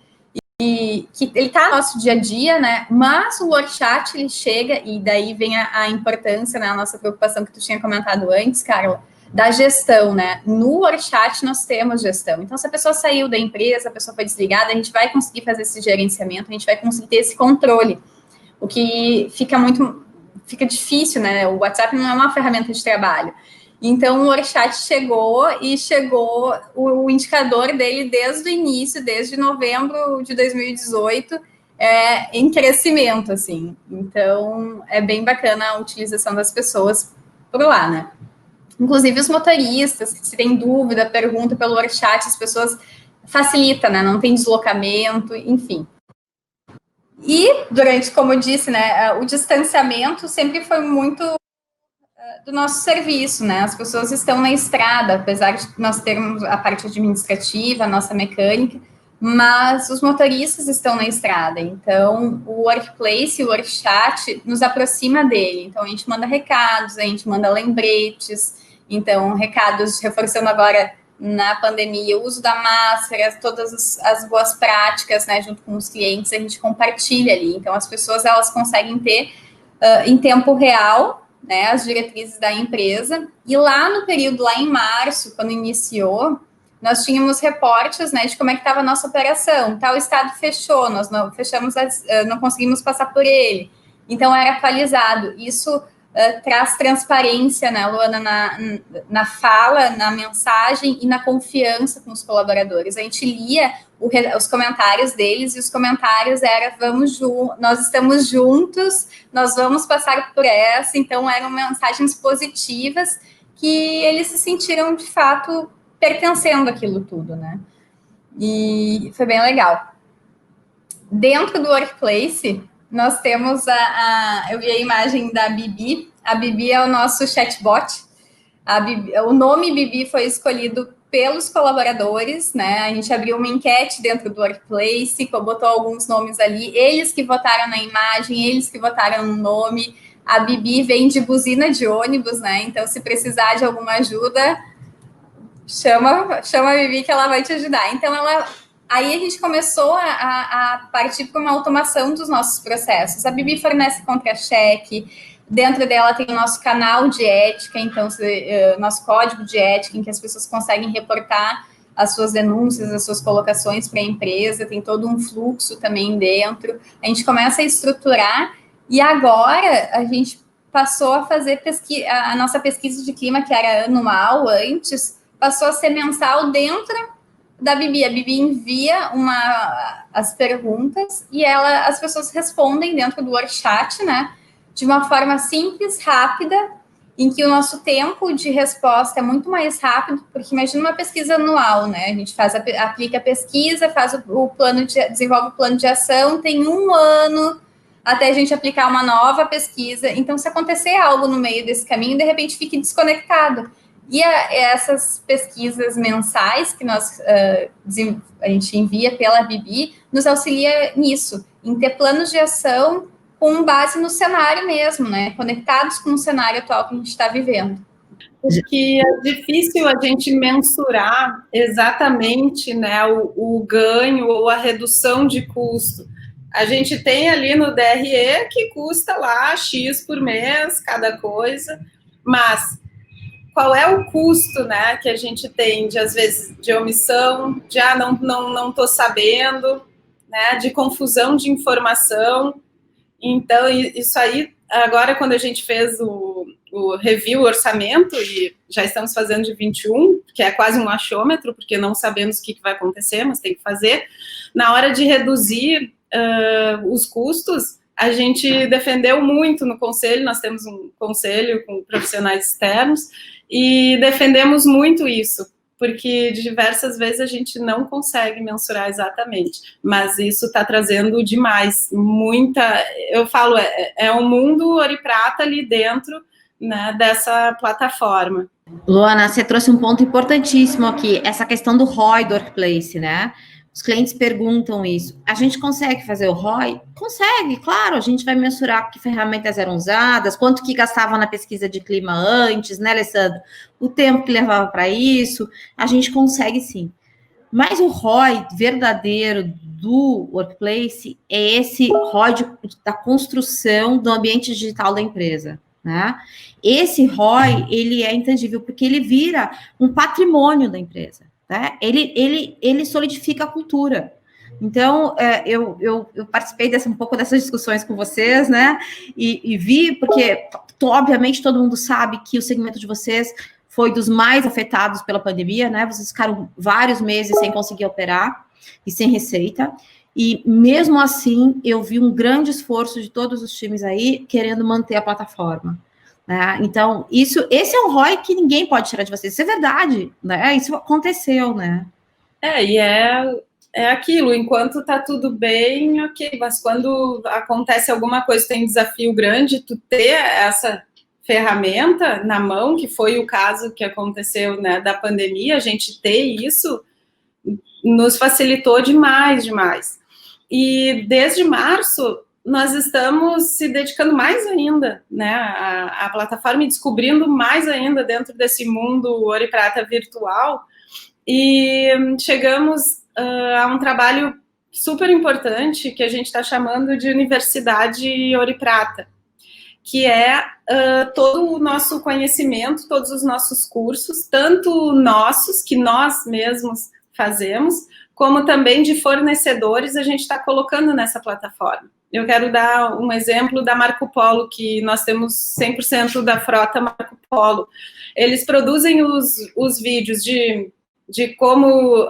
e que ele está no nosso dia a dia, né? Mas o Workchat, ele chega, e daí vem a importância, né? A nossa preocupação que tu tinha comentado antes, Carla, da gestão, né? No Workchat nós temos gestão. Então, se a pessoa saiu da empresa, a pessoa foi desligada, a gente vai conseguir fazer esse gerenciamento, a gente vai conseguir ter esse controle. O que fica difícil, né? O WhatsApp não é uma ferramenta de trabalho. Então, o Workchat chegou o indicador dele desde o início, desde novembro de 2018, em crescimento, assim. Então, é bem bacana a utilização das pessoas por lá, né? Inclusive, os motoristas, se tem dúvida, pergunta pelo Workchat, as pessoas facilita, né? Não tem deslocamento, enfim. E, como eu disse, né, o distanciamento sempre foi muito do nosso serviço, né? As pessoas estão na estrada, apesar de nós termos a parte administrativa, a nossa mecânica, mas os motoristas estão na estrada. Então, o Workplace, o Workchat, nos aproxima dele. Então, a gente manda recados, a gente manda lembretes. Então, recados reforçando agora na pandemia o uso da máscara, todas as boas práticas, né? Junto com os clientes, a gente compartilha ali. Então, as pessoas, elas conseguem ter em tempo real, né, as diretrizes da empresa, e lá no período, lá em março, quando iniciou, nós tínhamos reportes, né, de como é que estava a nossa operação. Tal estado fechou, nós não fechamos, não conseguimos passar por ele. Então, era atualizado. Isso traz transparência, né, Luana, na fala, na mensagem e na confiança com os colaboradores. A gente lia os comentários deles, e os comentários eram: nós estamos juntos, nós vamos passar por essa. Então, eram mensagens positivas que eles se sentiram, de fato, pertencendo àquilo tudo, né? E foi bem legal. Dentro do Workplace, nós temos eu vi a imagem da Bibi. A Bibi é o nosso chatbot. O nome Bibi foi escolhido pelos colaboradores, né? A gente abriu uma enquete dentro do Workplace, botou alguns nomes ali, eles que votaram na imagem, eles que votaram no nome. A Bibi vem de buzina de ônibus, né? Então, se precisar de alguma ajuda, chama a Bibi que ela vai te ajudar. Então, aí a gente começou a partir para uma automação dos nossos processos. A Bibi fornece contra-cheque, dentro dela tem o nosso canal de ética, então, nosso código de ética, em que as pessoas conseguem reportar as suas denúncias, as suas colocações para a empresa, tem todo um fluxo também dentro. A gente começa a estruturar, e agora a gente passou a fazer a nossa pesquisa de clima, que era anual antes, passou a ser mensal dentro da Bibi. A Bibi envia as perguntas e as pessoas respondem dentro do WordChat, né? De uma forma simples, rápida, em que o nosso tempo de resposta é muito mais rápido, porque imagina uma pesquisa anual, né? A gente aplica a pesquisa, faz o plano desenvolve o plano de ação, tem 1 ano até a gente aplicar uma nova pesquisa. Então, se acontecer algo no meio desse caminho, de repente fique desconectado. E essas pesquisas mensais que a gente envia pela Bibi nos auxilia nisso, em ter planos de ação com base no cenário mesmo, né? Conectados com o cenário atual que a gente está vivendo. Porque é difícil a gente mensurar exatamente, né, o ganho ou a redução de custo. A gente tem ali no DRE que custa lá X por mês, cada coisa, mas qual é o custo, né, que a gente tem, às vezes, de omissão, de não estou sabendo, né, de confusão de informação. Então, isso aí, agora quando a gente fez o review, o orçamento, e já estamos fazendo de 21, que é quase um achômetro, porque não sabemos o que vai acontecer, mas tem que fazer. Na hora de reduzir os custos, a gente defendeu muito no conselho, nós temos um conselho com profissionais externos, e defendemos muito isso, porque diversas vezes a gente não consegue mensurar exatamente, mas isso está trazendo demais, eu falo, é um mundo ouro e prata ali dentro, né, dessa plataforma. Luana, você trouxe um ponto importantíssimo aqui, essa questão do ROI do Workplace, né? Os clientes perguntam isso. A gente consegue fazer o ROI? Consegue, claro. A gente vai mensurar que ferramentas eram usadas, quanto que gastava na pesquisa de clima antes, né, Alessandro? O tempo que levava para isso. A gente consegue sim. Mas o ROI verdadeiro do Workplace é esse ROI da construção do ambiente digital da empresa, né? Esse ROI, ele é intangível, porque ele vira um patrimônio da empresa. Né? Ele solidifica a cultura. Então, eu participei um pouco dessas discussões com vocês, né? E vi, porque, obviamente, todo mundo sabe que o segmento de vocês foi dos mais afetados pela pandemia, né? Vocês ficaram vários meses sem conseguir operar e sem receita. E, mesmo assim, eu vi um grande esforço de todos os times aí querendo manter a plataforma. Né? Então, esse é um ROI que ninguém pode tirar de vocês. Isso é verdade, né? Isso aconteceu, né? E é aquilo, enquanto tá tudo bem, ok, mas quando acontece alguma coisa, tem um desafio grande, tu ter essa ferramenta na mão, que foi o caso que aconteceu, né, da pandemia, a gente ter isso nos facilitou demais. E desde março, nós estamos se dedicando mais ainda, né, à plataforma e descobrindo mais ainda dentro desse mundo ouro e prata virtual, e chegamos a um trabalho super importante que a gente está chamando de Universidade Ouro e Prata, que é todo o nosso conhecimento, todos os nossos cursos, tanto nossos, que nós mesmos fazemos, como também de fornecedores, a gente está colocando nessa plataforma. Eu quero dar um exemplo da Marco Polo, que nós temos 100% da frota Marco Polo. Eles produzem os vídeos de como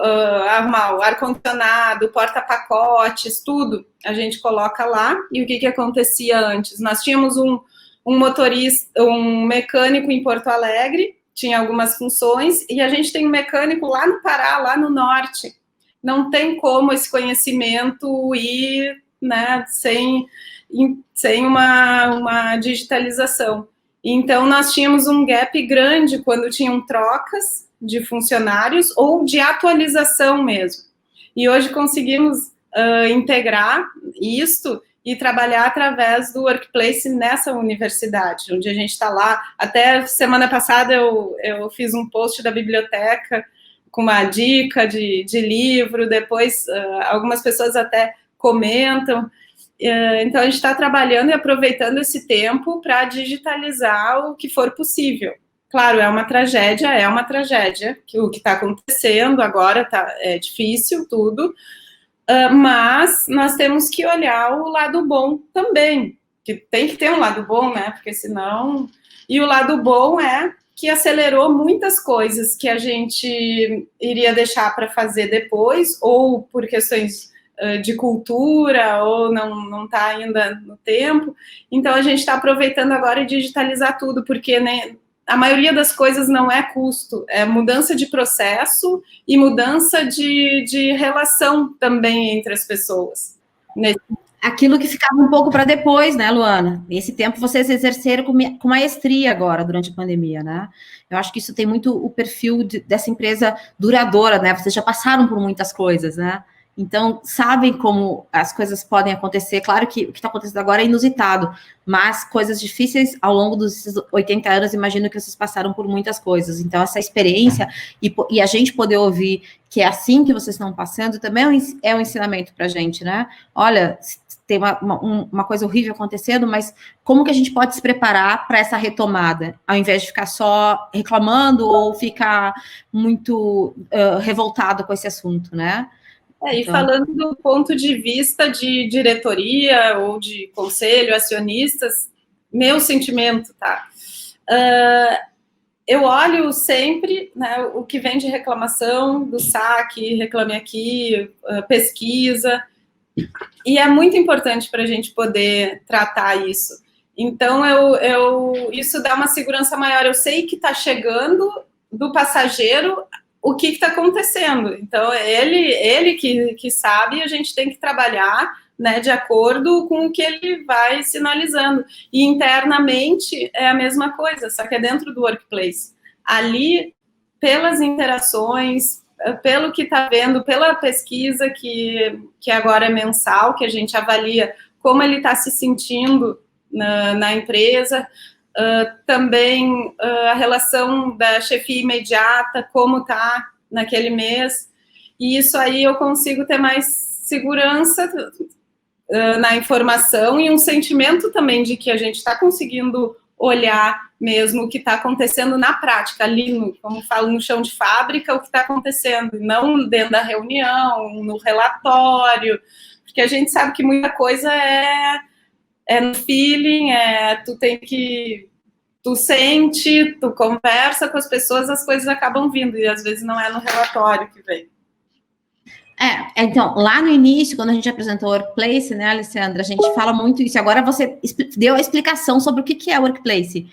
arrumar o ar-condicionado, porta-pacotes, tudo. A gente coloca lá. E o que acontecia antes? Nós tínhamos um motorista, um mecânico em Porto Alegre, tinha algumas funções, e a gente tem um mecânico lá no Pará, lá no norte. Não tem como esse conhecimento ir, né, sem uma digitalização. Então, nós tínhamos um gap grande quando tinham trocas de funcionários ou de atualização mesmo. E hoje conseguimos integrar isto e trabalhar através do Workplace nessa universidade, onde a gente está lá. Até semana passada eu fiz um post da biblioteca com uma dica de livro, depois algumas pessoas até comentam. Então, a gente está trabalhando e aproveitando esse tempo para digitalizar o que for possível. Claro, é uma tragédia, que o que está acontecendo agora é difícil, tudo, mas nós temos que olhar o lado bom também, que tem que ter um lado bom, né, porque senão... E o lado bom é que acelerou muitas coisas que a gente iria deixar para fazer depois, ou por questões de cultura, ou não está ainda no tempo. Então, a gente está aproveitando agora e digitalizar tudo, porque, né, a maioria das coisas não é custo, é mudança de processo e mudança de relação também entre as pessoas. Aquilo que ficava um pouco para depois, né, Luana? Esse tempo vocês exerceram com maestria agora, durante a pandemia, né? Eu acho que isso tem muito o perfil dessa empresa duradoura, né? Vocês já passaram por muitas coisas, né? Então, sabem como as coisas podem acontecer. Claro que o que está acontecendo agora é inusitado, mas coisas difíceis ao longo dos 80 anos, imagino que vocês passaram por muitas coisas. Então, essa experiência e a gente poder ouvir que é assim que vocês estão passando também é um ensinamento para a gente, né? Olha, tem uma coisa horrível acontecendo, mas como que a gente pode se preparar para essa retomada, ao invés de ficar só reclamando ou ficar muito revoltado com esse assunto, né? E falando do ponto de vista de diretoria ou de conselho, acionistas, meu sentimento, tá? Eu olho sempre, né, o que vem de reclamação do saque, reclame aqui, pesquisa, e é muito importante para a gente poder tratar isso. Então, isso dá uma segurança maior. Eu sei que está chegando do passageiro o que está acontecendo. Então, é ele que sabe, e a gente tem que trabalhar, né, de acordo com o que ele vai sinalizando. E internamente é a mesma coisa, só que é dentro do workplace. Ali, pelas interações, pelo que está vendo, pela pesquisa que agora é mensal, que a gente avalia como ele está se sentindo na empresa, também a relação da chefia imediata, como está naquele mês, e isso aí eu consigo ter mais segurança na informação e um sentimento também de que a gente está conseguindo olhar mesmo o que está acontecendo na prática, ali, como falo, no chão de fábrica, o que está acontecendo, não dentro da reunião, no relatório, porque a gente sabe que muita coisa é no feeling, tu sente, tu conversa com as pessoas, as coisas acabam vindo, e às vezes não é no relatório que vem. Então, lá no início, quando a gente apresentou o Workplace, né, Alessandra, a gente fala muito isso. Agora você deu a explicação sobre o que é o Workplace,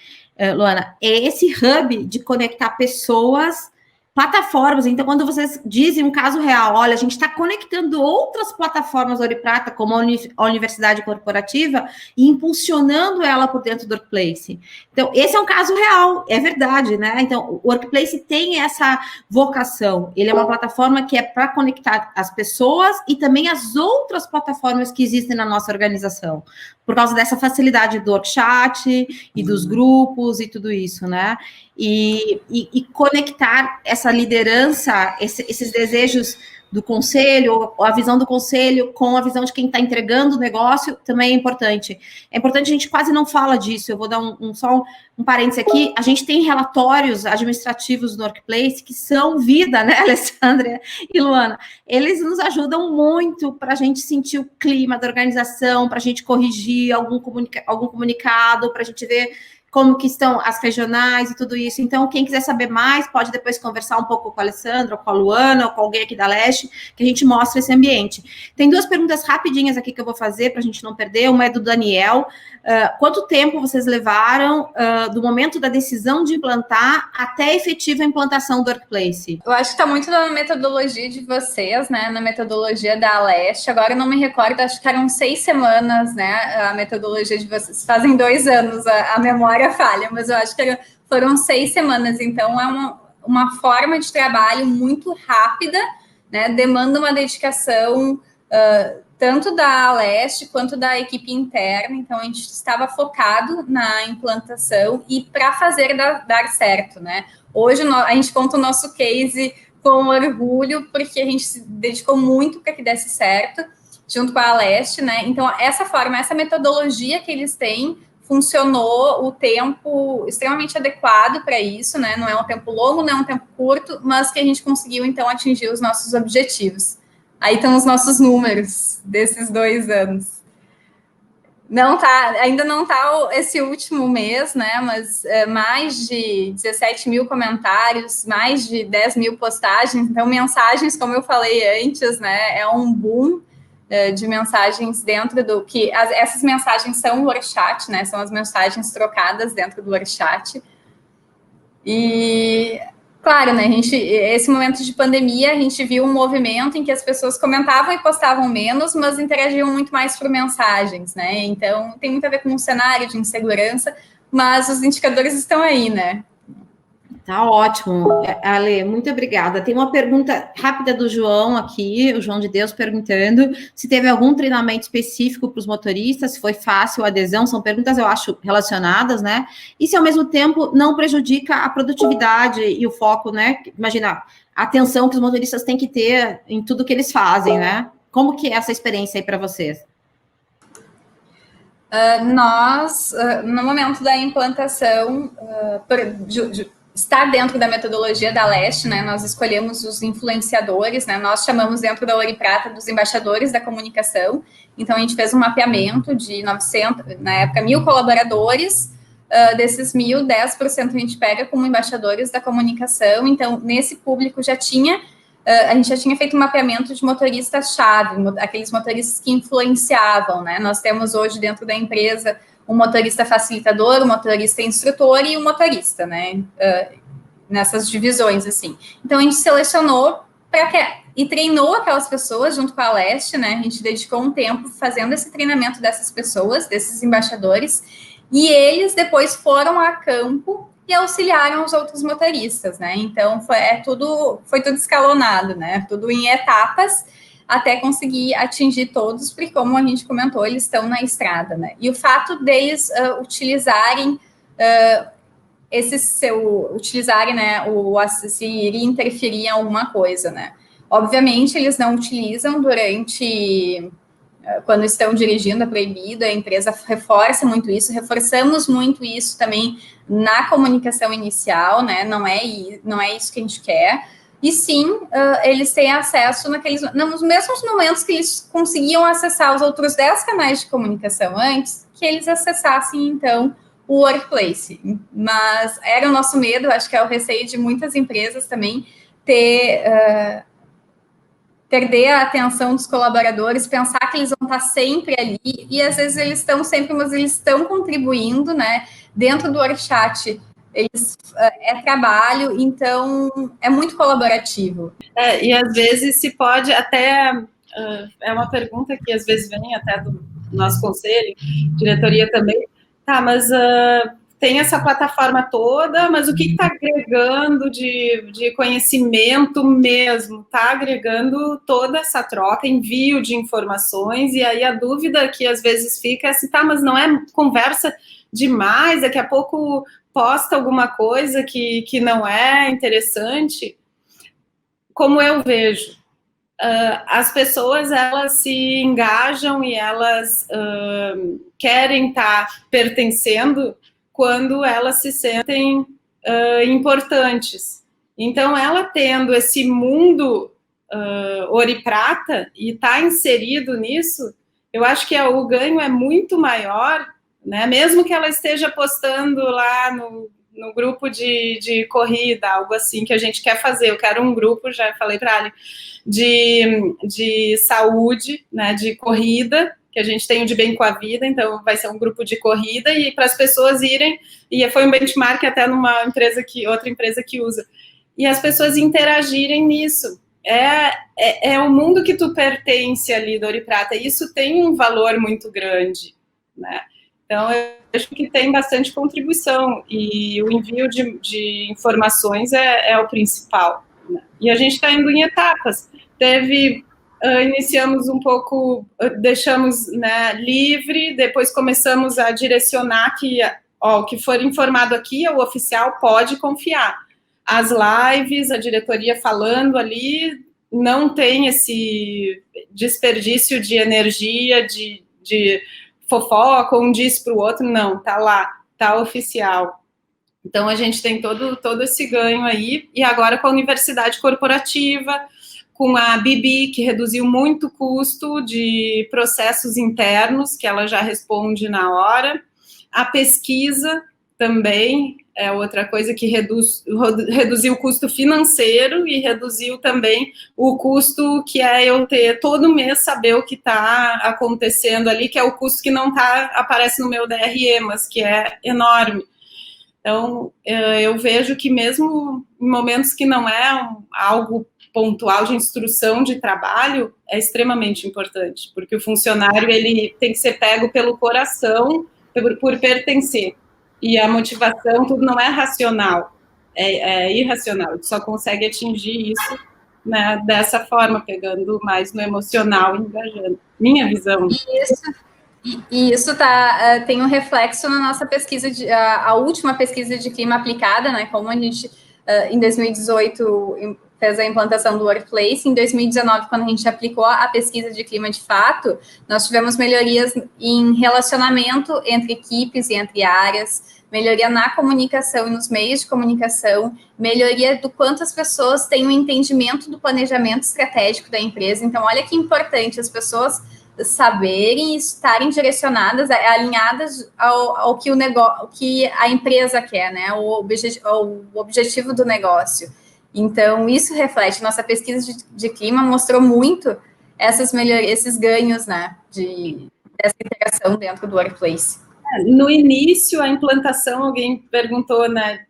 Luana. É esse hub de conectar pessoas, plataformas. Então, quando vocês dizem um caso real, olha, a gente está conectando outras plataformas Ouro e Prata, como a Universidade Corporativa, e impulsionando ela por dentro do Workplace. Então, esse é um caso real, é verdade, né? Então, o Workplace tem essa vocação. Ele é uma plataforma que é para conectar as pessoas e também as outras plataformas que existem na nossa organização, por causa dessa facilidade do workchat e dos grupos e tudo isso, né? E conectar essa liderança, esses desejos do conselho, a visão do conselho com a visão de quem está entregando o negócio também é importante. É importante, a gente quase não fala disso. Eu vou dar só um parênteses aqui. A gente tem relatórios administrativos no Workplace que são vida, né, Alessandra e Luana? Eles nos ajudam muito para a gente sentir o clima da organização, para a gente corrigir algum comunicado, para a gente ver como que estão as regionais e tudo isso. Então, quem quiser saber mais, pode depois conversar um pouco com a Alessandra, ou com a Luana, ou com alguém aqui da Leste, que a gente mostra esse ambiente. Tem duas perguntas rapidinhas aqui que eu vou fazer, para a gente não perder. Uma é do Daniel. Quanto tempo vocês levaram do momento da decisão de implantar até a efetiva implantação do Workplace? Eu acho que está muito na metodologia de vocês, né? Na metodologia da Leste. Agora eu não me recordo, acho que eram 6 semanas, né? A metodologia de vocês. Fazem 2 anos a memória falha, mas eu acho que foram 6 semanas, então é uma forma de trabalho muito rápida, né? Demanda uma dedicação tanto da Leste quanto da equipe interna, então a gente estava focado na implantação e para fazer dar certo, né? Hoje a gente conta o nosso case com orgulho, porque a gente se dedicou muito para que desse certo, junto com a Leste, né? Então, essa metodologia que eles têm funcionou o tempo extremamente adequado para isso, né? Não é um tempo longo, não é um tempo curto, mas que a gente conseguiu, então, atingir os nossos objetivos. Aí estão os nossos números desses 2 anos. Ainda não tá esse último mês, né? Mas mais de 17 mil comentários, mais de 10 mil postagens. Então, mensagens, como eu falei antes, né? É um boom de mensagens dentro do que... Essas mensagens são o Workchat, né? São as mensagens trocadas dentro do Workchat. E... Claro, né, esse momento de pandemia, a gente viu um movimento em que as pessoas comentavam e postavam menos, mas interagiam muito mais por mensagens, né? Então, tem muito a ver com um cenário de insegurança, mas os indicadores estão aí, né? Tá ótimo. Ale, muito obrigada. Tem uma pergunta rápida do João aqui, o João de Deus perguntando se teve algum treinamento específico para os motoristas, se foi fácil a adesão, são perguntas, eu acho, relacionadas, né? E se, ao mesmo tempo, não prejudica a produtividade e o foco, né? Imagina, a atenção que os motoristas têm que ter em tudo que eles fazem, né? Como que é essa experiência aí para vocês? Nós, no momento da implantação, está dentro da metodologia da Leste, né? Nós escolhemos os influenciadores, né? Nós chamamos dentro da Ouro e Prata dos embaixadores da comunicação. Então, a gente fez um mapeamento de 900, na época, 1.000 colaboradores. Desses 1.000, 10% a gente pega como embaixadores da comunicação. Então, nesse público a gente já tinha feito um mapeamento de motorista-chave, aqueles motoristas que influenciavam, né? Nós temos hoje dentro da empresa um motorista facilitador, um motorista instrutor e um motorista, né? Nessas divisões, assim. Então, a gente selecionou e treinou aquelas pessoas junto com a Leste, né? A gente dedicou um tempo fazendo esse treinamento dessas pessoas, desses embaixadores, e eles depois foram a campo e auxiliaram os outros motoristas, né? Então, foi tudo escalonado, né? Tudo em etapas, até conseguir atingir todos, porque, como a gente comentou, eles estão na estrada, né? E o fato deles utilizarem né, se iria interferir em alguma coisa, né? Obviamente, eles não utilizam quando estão dirigindo, é proibido, a empresa reforça muito isso, reforçamos muito isso também na comunicação inicial, né? Não é isso que a gente quer. E sim, eles têm acesso nos mesmos momentos que eles conseguiam acessar os outros 10 canais de comunicação antes, que eles acessassem, então, o Workplace. Mas era o nosso medo, acho que é o receio de muitas empresas também, perder a atenção dos colaboradores, pensar que eles vão estar sempre ali, e às vezes eles estão sempre, mas eles estão contribuindo, né? Dentro do Workchat, é trabalho, então é muito colaborativo. E às vezes se pode até, é uma pergunta que às vezes vem até do nosso conselho, diretoria também, tá, mas tem essa plataforma toda, mas o que está agregando de conhecimento mesmo? Está agregando toda essa troca, envio de informações, e aí a dúvida que às vezes fica é se tá, mas não é conversa demais, daqui a pouco posta alguma coisa que não é interessante. Como eu vejo, as pessoas, elas se engajam e elas querem estar pertencendo quando elas se sentem importantes. Então, ela tendo esse mundo ouro e prata e estar inserido nisso, eu acho que o ganho é muito maior, né? Mesmo que ela esteja postando lá no grupo de corrida, algo assim que a gente quer fazer. Eu quero um grupo, já falei para a Ali, de saúde, né, de corrida, que a gente tem o de bem com a vida, então vai ser um grupo de corrida, e para as pessoas irem, e foi um benchmark até numa outra empresa que usa, e as pessoas interagirem nisso. É o mundo que tu pertence ali do Ouro e Prata, e isso tem um valor muito grande, né? Então, eu acho que tem bastante contribuição, e o envio de informações é o principal, né? E a gente está indo em etapas. Iniciamos um pouco, deixamos, né, livre, depois começamos a direcionar que o que for informado aqui, o oficial pode confiar. As lives, a diretoria falando ali, não tem esse desperdício de energia, de fofoca, um diz para o outro, não, tá lá, tá oficial. Então, a gente tem todo esse ganho aí, e agora com a universidade corporativa, com a Bibi, que reduziu muito o custo de processos internos, que ela já responde na hora. A pesquisa também é outra coisa que reduziu o custo financeiro e reduziu também o custo que é eu ter todo mês saber o que está acontecendo ali, que é o custo que não aparece no meu DRE, mas que é enorme. Então, eu vejo que mesmo em momentos que não é algo pontual de instrução de trabalho, é extremamente importante, porque o funcionário ele tem que ser pego pelo coração, por pertencer. E a motivação, tudo não é racional, é irracional. A gente só consegue atingir isso, né, dessa forma, pegando mais no emocional e engajando. Minha visão. Isso tem um reflexo na nossa pesquisa, a última pesquisa de clima aplicada, né? Como a gente, em 2018, fez a implantação do Workplace, em 2019, quando a gente aplicou a pesquisa de clima de fato, nós tivemos melhorias em relacionamento entre equipes e entre áreas, melhoria na comunicação e nos meios de comunicação, melhoria do quanto as pessoas têm um entendimento do planejamento estratégico da empresa. Então, olha que importante as pessoas saberem e estarem direcionadas, alinhadas ao que o negócio, que a empresa quer, né? O objetivo do negócio. Então, isso reflete. Nossa pesquisa de clima mostrou muito essas melhorias, esses ganhos, né? Dessa interação dentro do Workplace. No início, a implantação, alguém perguntou, né?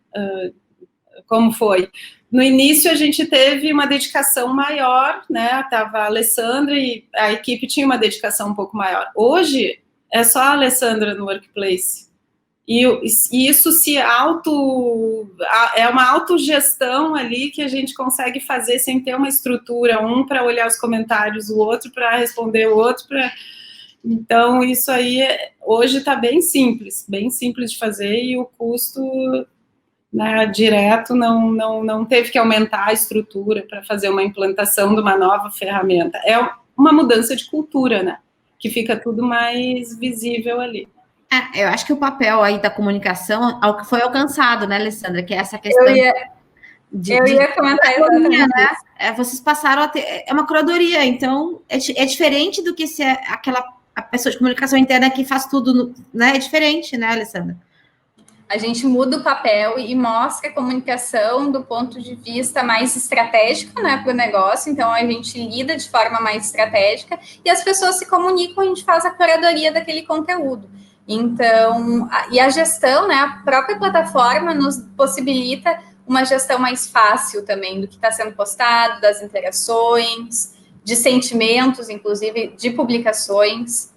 Como foi? No início, a gente teve uma dedicação maior, né? Tava a Alessandra e a equipe tinha uma dedicação um pouco maior. Hoje, é só a Alessandra no Workplace. E isso é uma autogestão ali que a gente consegue fazer sem ter uma estrutura, um para olhar os comentários, o outro para responder o outro. Então, isso aí, hoje está bem simples de fazer e o custo... né, direto, não teve que aumentar a estrutura para fazer uma implantação de uma nova ferramenta. É uma mudança de cultura, né? Que fica tudo mais visível ali. Eu acho que o papel aí da comunicação foi alcançado, né, Alessandra? Que é essa questão... Eu ia comentar exatamente né? Vocês passaram a ter... É uma curadoria, então é diferente do que se a pessoa de comunicação interna que faz tudo, né? É diferente, né, Alessandra? A gente muda o papel e mostra a comunicação do ponto de vista mais estratégico, né, para o negócio. Então, a gente lida de forma mais estratégica e as pessoas se comunicam, a gente faz a curadoria daquele conteúdo. Então, e a gestão, né, a própria plataforma nos possibilita uma gestão mais fácil também do que está sendo postado, das interações, de sentimentos, inclusive, de publicações.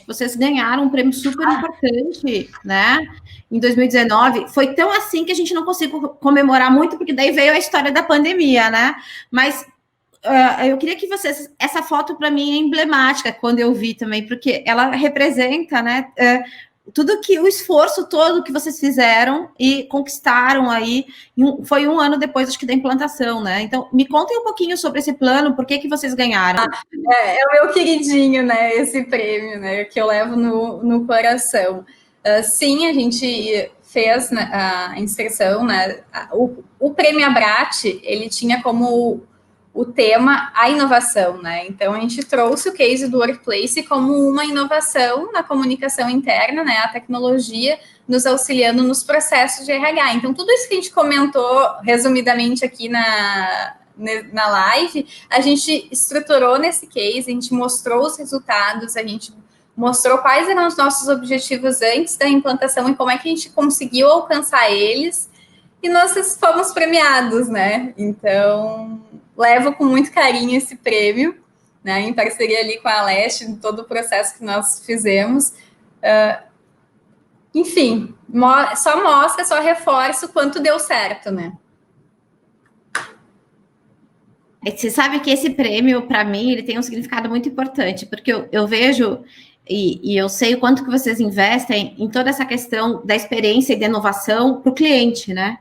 Vocês ganharam um prêmio super importante, né? Em 2019. Foi tão assim que a gente não conseguiu comemorar muito, porque daí veio a história da pandemia, né? Mas eu queria que vocês... Essa foto, para mim, é emblemática, quando eu vi também, porque ela representa, né? Tudo que... O esforço todo que vocês fizeram e conquistaram aí, foi um ano depois, acho que, da implantação, né? Então, me contem um pouquinho sobre esse plano, por que vocês ganharam? É o meu queridinho, né? Esse prêmio, né? Que eu levo no coração. Sim, a gente fez, né, a inscrição, né? O Prêmio Abrat, ele tinha como o tema a inovação, né? Então, a gente trouxe o case do Workplace como uma inovação na comunicação interna, né? A tecnologia nos auxiliando nos processos de RH. Então, tudo isso que a gente comentou resumidamente aqui na live, a gente estruturou nesse case, a gente mostrou os resultados, a gente mostrou quais eram os nossos objetivos antes da implantação e como é que a gente conseguiu alcançar eles, e nós fomos premiados, né? Então, levo com muito carinho esse prêmio, né? Em parceria ali com a Leste, em todo o processo que nós fizemos. Enfim, só reforça o quanto deu certo, né? Você sabe que esse prêmio, para mim, ele tem um significado muito importante, porque eu vejo e eu sei o quanto que vocês investem em toda essa questão da experiência e da inovação para o cliente, né?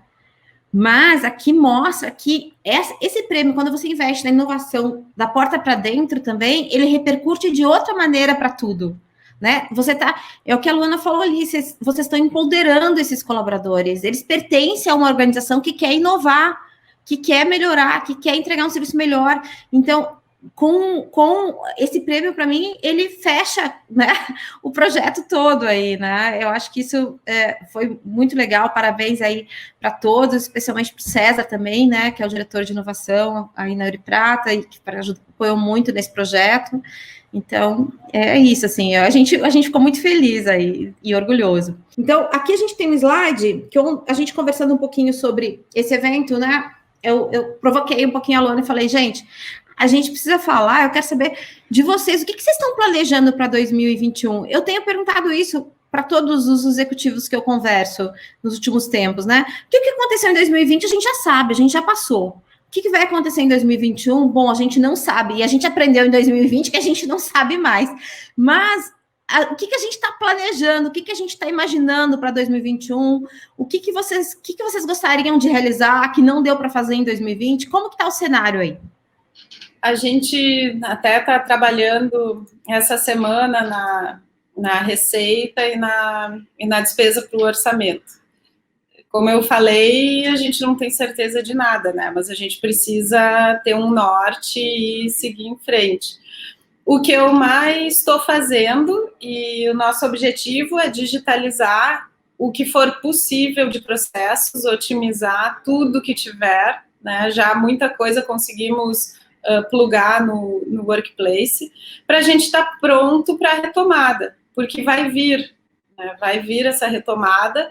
Mas aqui mostra que esse prêmio, quando você investe na inovação da porta para dentro também, ele repercute de outra maneira para tudo, né? É o que a Luana falou ali, vocês estão empoderando esses colaboradores, eles pertencem a uma organização que quer inovar, que quer melhorar, que quer entregar um serviço melhor. Então, com esse prêmio, para mim, ele fecha, né, o projeto todo aí, né? Eu acho que isso foi muito legal. Parabéns aí para todos, especialmente para o César também, né, que é o diretor de inovação aí na Ouro e Prata e que apoiou muito nesse projeto. Então, é isso, assim, a gente ficou muito feliz aí e orgulhoso. Então, aqui a gente tem um slide que a gente conversando um pouquinho sobre esse evento, né? Eu provoquei um pouquinho a Luana e falei, gente, a gente precisa falar, eu quero saber de vocês, o que vocês estão planejando para 2021? Eu tenho perguntado isso para todos os executivos que eu converso nos últimos tempos, né? O que aconteceu em 2020 a gente já sabe, a gente já passou. O que vai acontecer em 2021? Bom, a gente não sabe, e a gente aprendeu em 2020 que a gente não sabe mais. Mas o que a gente está planejando, o que a gente está imaginando para 2021, o que vocês gostariam de realizar que não deu para fazer em 2020? Como que está o cenário aí? A gente até está trabalhando essa semana na receita e na despesa para o orçamento. Como eu falei, a gente não tem certeza de nada, né? Mas a gente precisa ter um norte e seguir em frente. O que eu mais estou fazendo, e o nosso objetivo é digitalizar o que for possível de processos, otimizar tudo que tiver, né? Já muita coisa conseguimos plugar no workplace, para a gente estar pronto para a retomada, porque vai vir, né? Vai vir essa retomada,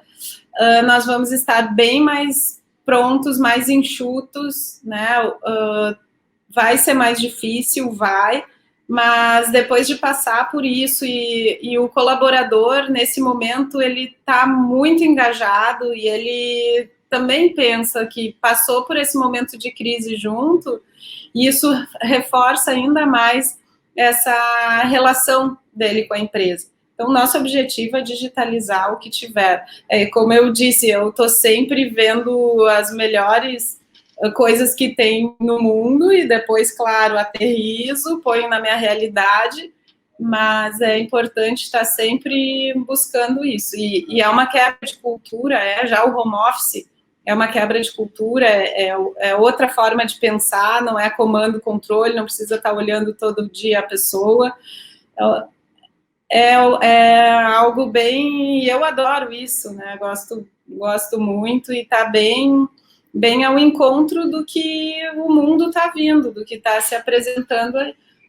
nós vamos estar bem mais prontos, mais enxutos, né? Vai ser mais difícil, mas depois de passar por isso, e o colaborador, nesse momento, ele está muito engajado, e ele também pensa que passou por esse momento de crise junto, e isso reforça ainda mais essa relação dele com a empresa. Então, nosso objetivo é digitalizar o que tiver. Como eu disse, eu estou sempre vendo as melhores coisas que tem no mundo e depois, claro, aterrizo, ponho na minha realidade, mas é importante estar sempre buscando isso. E é uma quebra de cultura, já o home office é uma quebra de cultura, é outra forma de pensar, não é comando, controle, não precisa estar olhando todo dia a pessoa. É algo bem... Eu adoro isso, né? Gosto muito e está bem ao encontro do que o mundo está vindo, do que está se apresentando,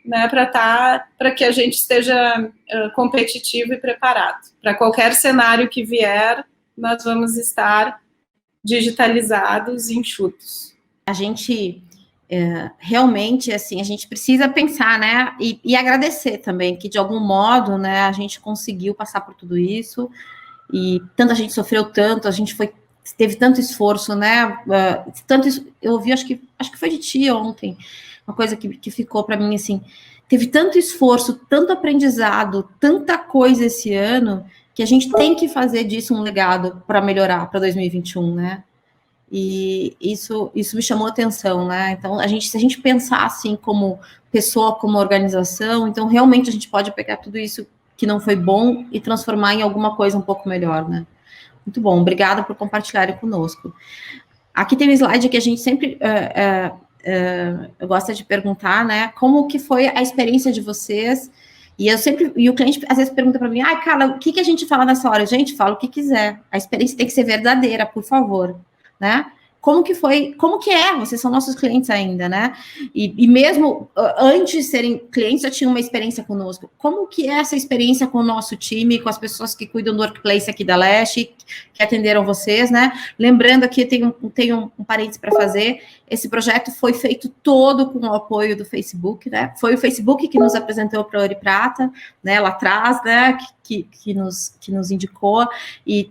né, para que a gente esteja competitivo e preparado. Para qualquer cenário que vier, nós vamos estar digitalizados e enxutos. A gente realmente, assim, a gente precisa pensar, né, e agradecer também, que de algum modo, né, a gente conseguiu passar por tudo isso, e tanto a gente sofreu tanto, a gente teve tanto esforço, né, eu ouvi, acho que foi de ti ontem, uma coisa que ficou para mim, assim, teve tanto esforço, tanto aprendizado, tanta coisa esse ano, que a gente tem que fazer disso um legado para melhorar para 2021, né? E isso me chamou a atenção, né? Então, se a gente pensar assim como pessoa, como organização, então realmente a gente pode pegar tudo isso que não foi bom e transformar em alguma coisa um pouco melhor, né? Muito bom, obrigada por compartilharem conosco. Aqui tem um slide que a gente sempre gosta de perguntar, né? Como que foi a experiência de vocês? E o cliente às vezes pergunta para mim, Carla, o que a gente fala nessa hora? Gente, fala o que quiser. A experiência tem que ser verdadeira, por favor, né? Como que é? Vocês são nossos clientes ainda, né? E mesmo antes de serem clientes, já tinham uma experiência conosco. Como que é essa experiência com o nosso time, com as pessoas que cuidam do workplace aqui da Leste, que atenderam vocês, né? Lembrando aqui, tem um parênteses para fazer, esse projeto foi feito todo com o apoio do Facebook, né? Foi o Facebook que nos apresentou para a Ouro e Prata, né? Lá atrás, né? Que nos indicou, e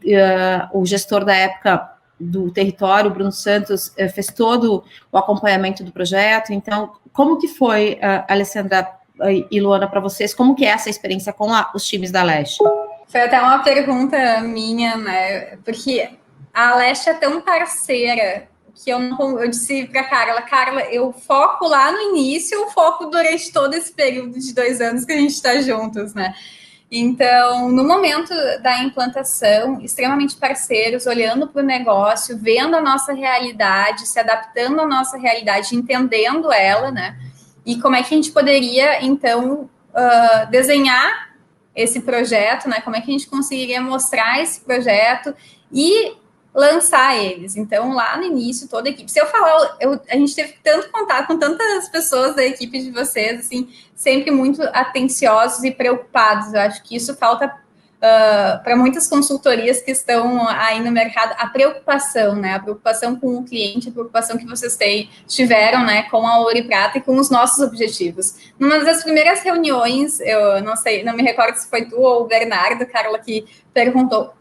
o gestor da época do território, Bruno Santos, fez todo o acompanhamento do projeto. Então, como que foi, Alessandra e Luana, para vocês, como que é essa experiência com os times da Leste? Foi até uma pergunta minha, né, porque a Leste é tão parceira que eu disse para Carla, eu foco lá no início, eu foco durante todo esse período de 2 anos que a gente está juntos, né? Então, no momento da implantação, extremamente parceiros, olhando para o negócio, vendo a nossa realidade, se adaptando à nossa realidade, entendendo ela, né? E como é que a gente poderia, então, desenhar esse projeto, né? Como é que a gente conseguiria mostrar esse projeto e lançar eles. Então, lá no início, toda a equipe. Se eu falar, a gente teve tanto contato com tantas pessoas da equipe de vocês, assim, sempre muito atenciosos e preocupados. Eu acho que isso falta para muitas consultorias que estão aí no mercado, a preocupação, né? A preocupação com o cliente, a preocupação que vocês tiveram, né, com a Ouro e Prata e com os nossos objetivos. Numa das primeiras reuniões, eu não sei, não me recordo se foi tu ou o Bernardo, Carla, que perguntou: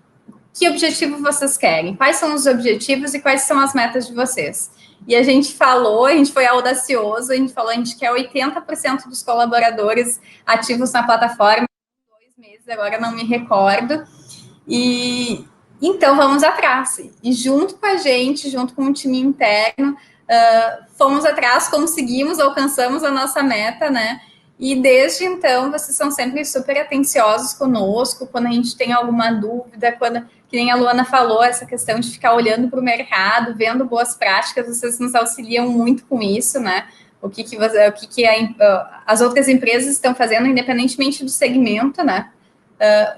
que objetivo vocês querem? Quais são os objetivos e quais são as metas de vocês? E a gente falou, a gente foi audacioso, a gente falou, a gente quer 80% dos colaboradores ativos na plataforma, 2 meses, agora não me recordo. E então vamos atrás. E junto com a gente, junto com o time interno, fomos atrás, conseguimos, alcançamos a nossa meta, né? E desde então, vocês são sempre super atenciosos conosco, quando a gente tem alguma dúvida, quando, que nem a Luana falou, essa questão de ficar olhando para o mercado, vendo boas práticas, vocês nos auxiliam muito com isso, né? O que as outras empresas estão fazendo, independentemente do segmento, né?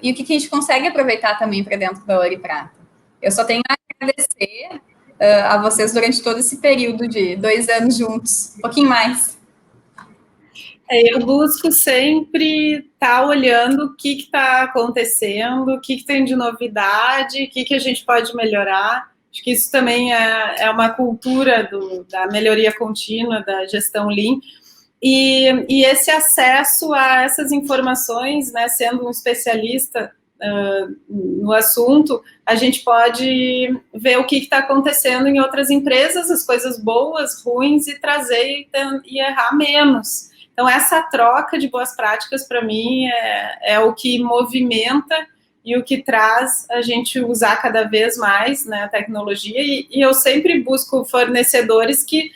E o que a gente consegue aproveitar também para dentro da Ouro e Prata. Eu só tenho a agradecer a vocês durante todo esse período de 2 anos juntos, um pouquinho mais. Eu busco sempre estar olhando o que está acontecendo, o que tem de novidade, o que a gente pode melhorar. Acho que isso também é uma cultura da melhoria contínua, da gestão Lean. E esse acesso a essas informações, né, sendo um especialista no assunto, a gente pode ver o que está acontecendo em outras empresas, as coisas boas, ruins, e trazer e errar menos. Então, essa troca de boas práticas, para mim, é o que movimenta e o que traz a gente usar cada vez mais, né, a tecnologia. E eu sempre busco fornecedores que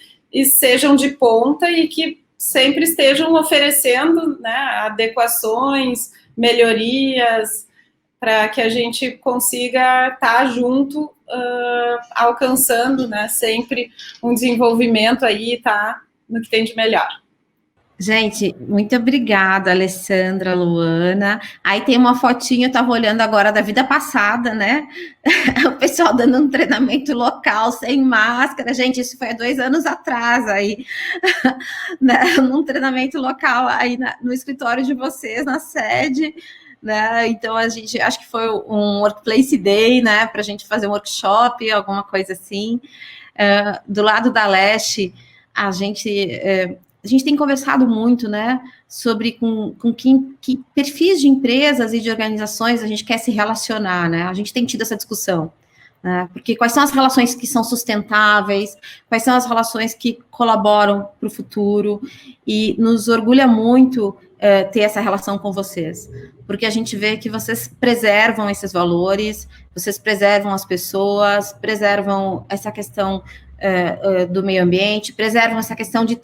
sejam de ponta e que sempre estejam oferecendo, né, adequações, melhorias, para que a gente consiga estar junto, alcançando, né, sempre um desenvolvimento aí, tá, no que tem de melhor. Gente, muito obrigada, Alessandra, Luana. Aí tem uma fotinha, eu estava olhando agora da vida passada, né? O pessoal dando um treinamento local, sem máscara. Gente, isso foi há 2 anos atrás, aí, né? Num treinamento local aí no escritório de vocês, na sede, né? Então, a gente, acho que foi um Workplace Day, né? Para a gente fazer um workshop, alguma coisa assim. Do lado da Leste, a gente tem conversado muito, né, sobre com que perfis de empresas e de organizações a gente quer se relacionar, né? A gente tem tido essa discussão, né? Porque quais são as relações que são sustentáveis, quais são as relações que colaboram para o futuro, e nos orgulha muito ter essa relação com vocês, porque a gente vê que vocês preservam esses valores, vocês preservam as pessoas, preservam essa questão do meio ambiente, preservam essa questão de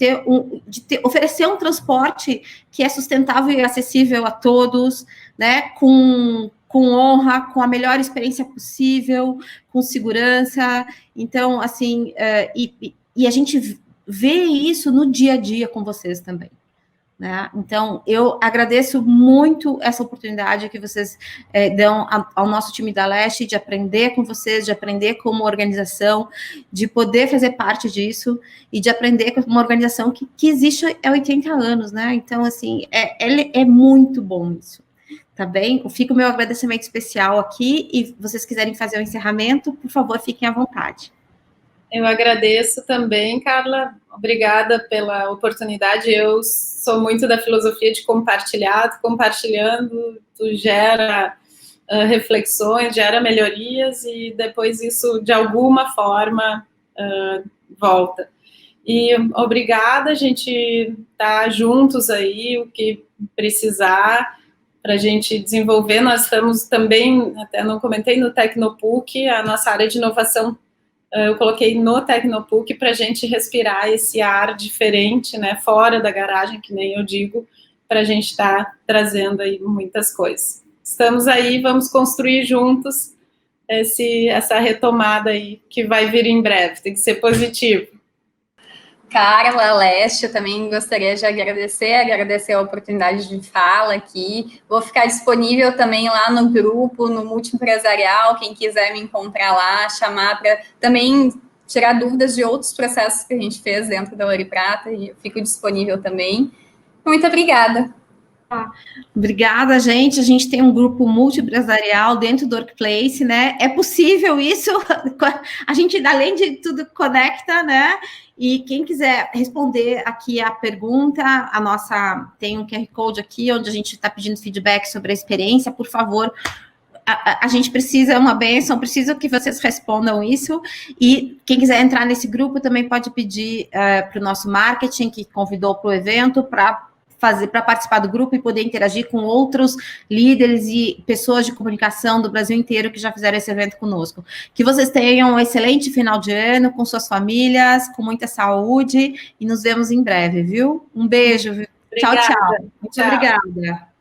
oferecer um transporte que é sustentável e acessível a todos, né, com honra, com a melhor experiência possível, com segurança. Então, assim, e a gente vê isso no dia a dia com vocês também, né? Então, eu agradeço muito essa oportunidade que vocês dão ao nosso time da Leste, de aprender com vocês, de aprender como organização, de poder fazer parte disso e de aprender com uma organização que existe há 80 anos, né? Então, assim, é muito bom isso, tá bem? Fica o meu agradecimento especial aqui, e vocês quiserem fazer o encerramento, por favor, fiquem à vontade. Eu agradeço também, Carla. Obrigada pela oportunidade. Eu sou muito da filosofia de compartilhar. Compartilhando, tu gera reflexões, gera melhorias, e depois isso, de alguma forma, volta. E obrigada, a gente tá juntos aí, o que precisar para a gente desenvolver. Nós estamos também, até não comentei, no Tecnopuc, a nossa área de inovação, eu coloquei no Tecnopuc para a gente respirar esse ar diferente, né, fora da garagem, que nem eu digo, para a gente estar trazendo aí muitas coisas. estamos aí, vamos construir juntos essa retomada aí que vai vir em breve, tem que ser positivo. Carla, Leste, eu também gostaria de agradecer a oportunidade de fala aqui. Vou ficar disponível também lá no grupo, no Multiempresarial, quem quiser me encontrar lá, chamar para também tirar dúvidas de outros processos que a gente fez dentro da Ouro e Prata, e eu fico disponível também. Muito obrigada. Obrigada, gente. A gente tem um grupo multiempresarial dentro do Workplace, né? É possível isso? A gente, além de tudo, conecta, né? E quem quiser responder aqui a pergunta, tem um QR Code aqui, onde a gente está pedindo feedback sobre a experiência, por favor. A gente precisa, uma bênção, preciso que vocês respondam isso, e quem quiser entrar nesse grupo também pode pedir para o nosso marketing, que convidou para o evento, para participar do grupo e poder interagir com outros líderes e pessoas de comunicação do Brasil inteiro que já fizeram esse evento conosco. Que vocês tenham um excelente final de ano com suas famílias, com muita saúde, e nos vemos em breve, viu? Um beijo. Obrigada. Tchau, tchau. Muito obrigada.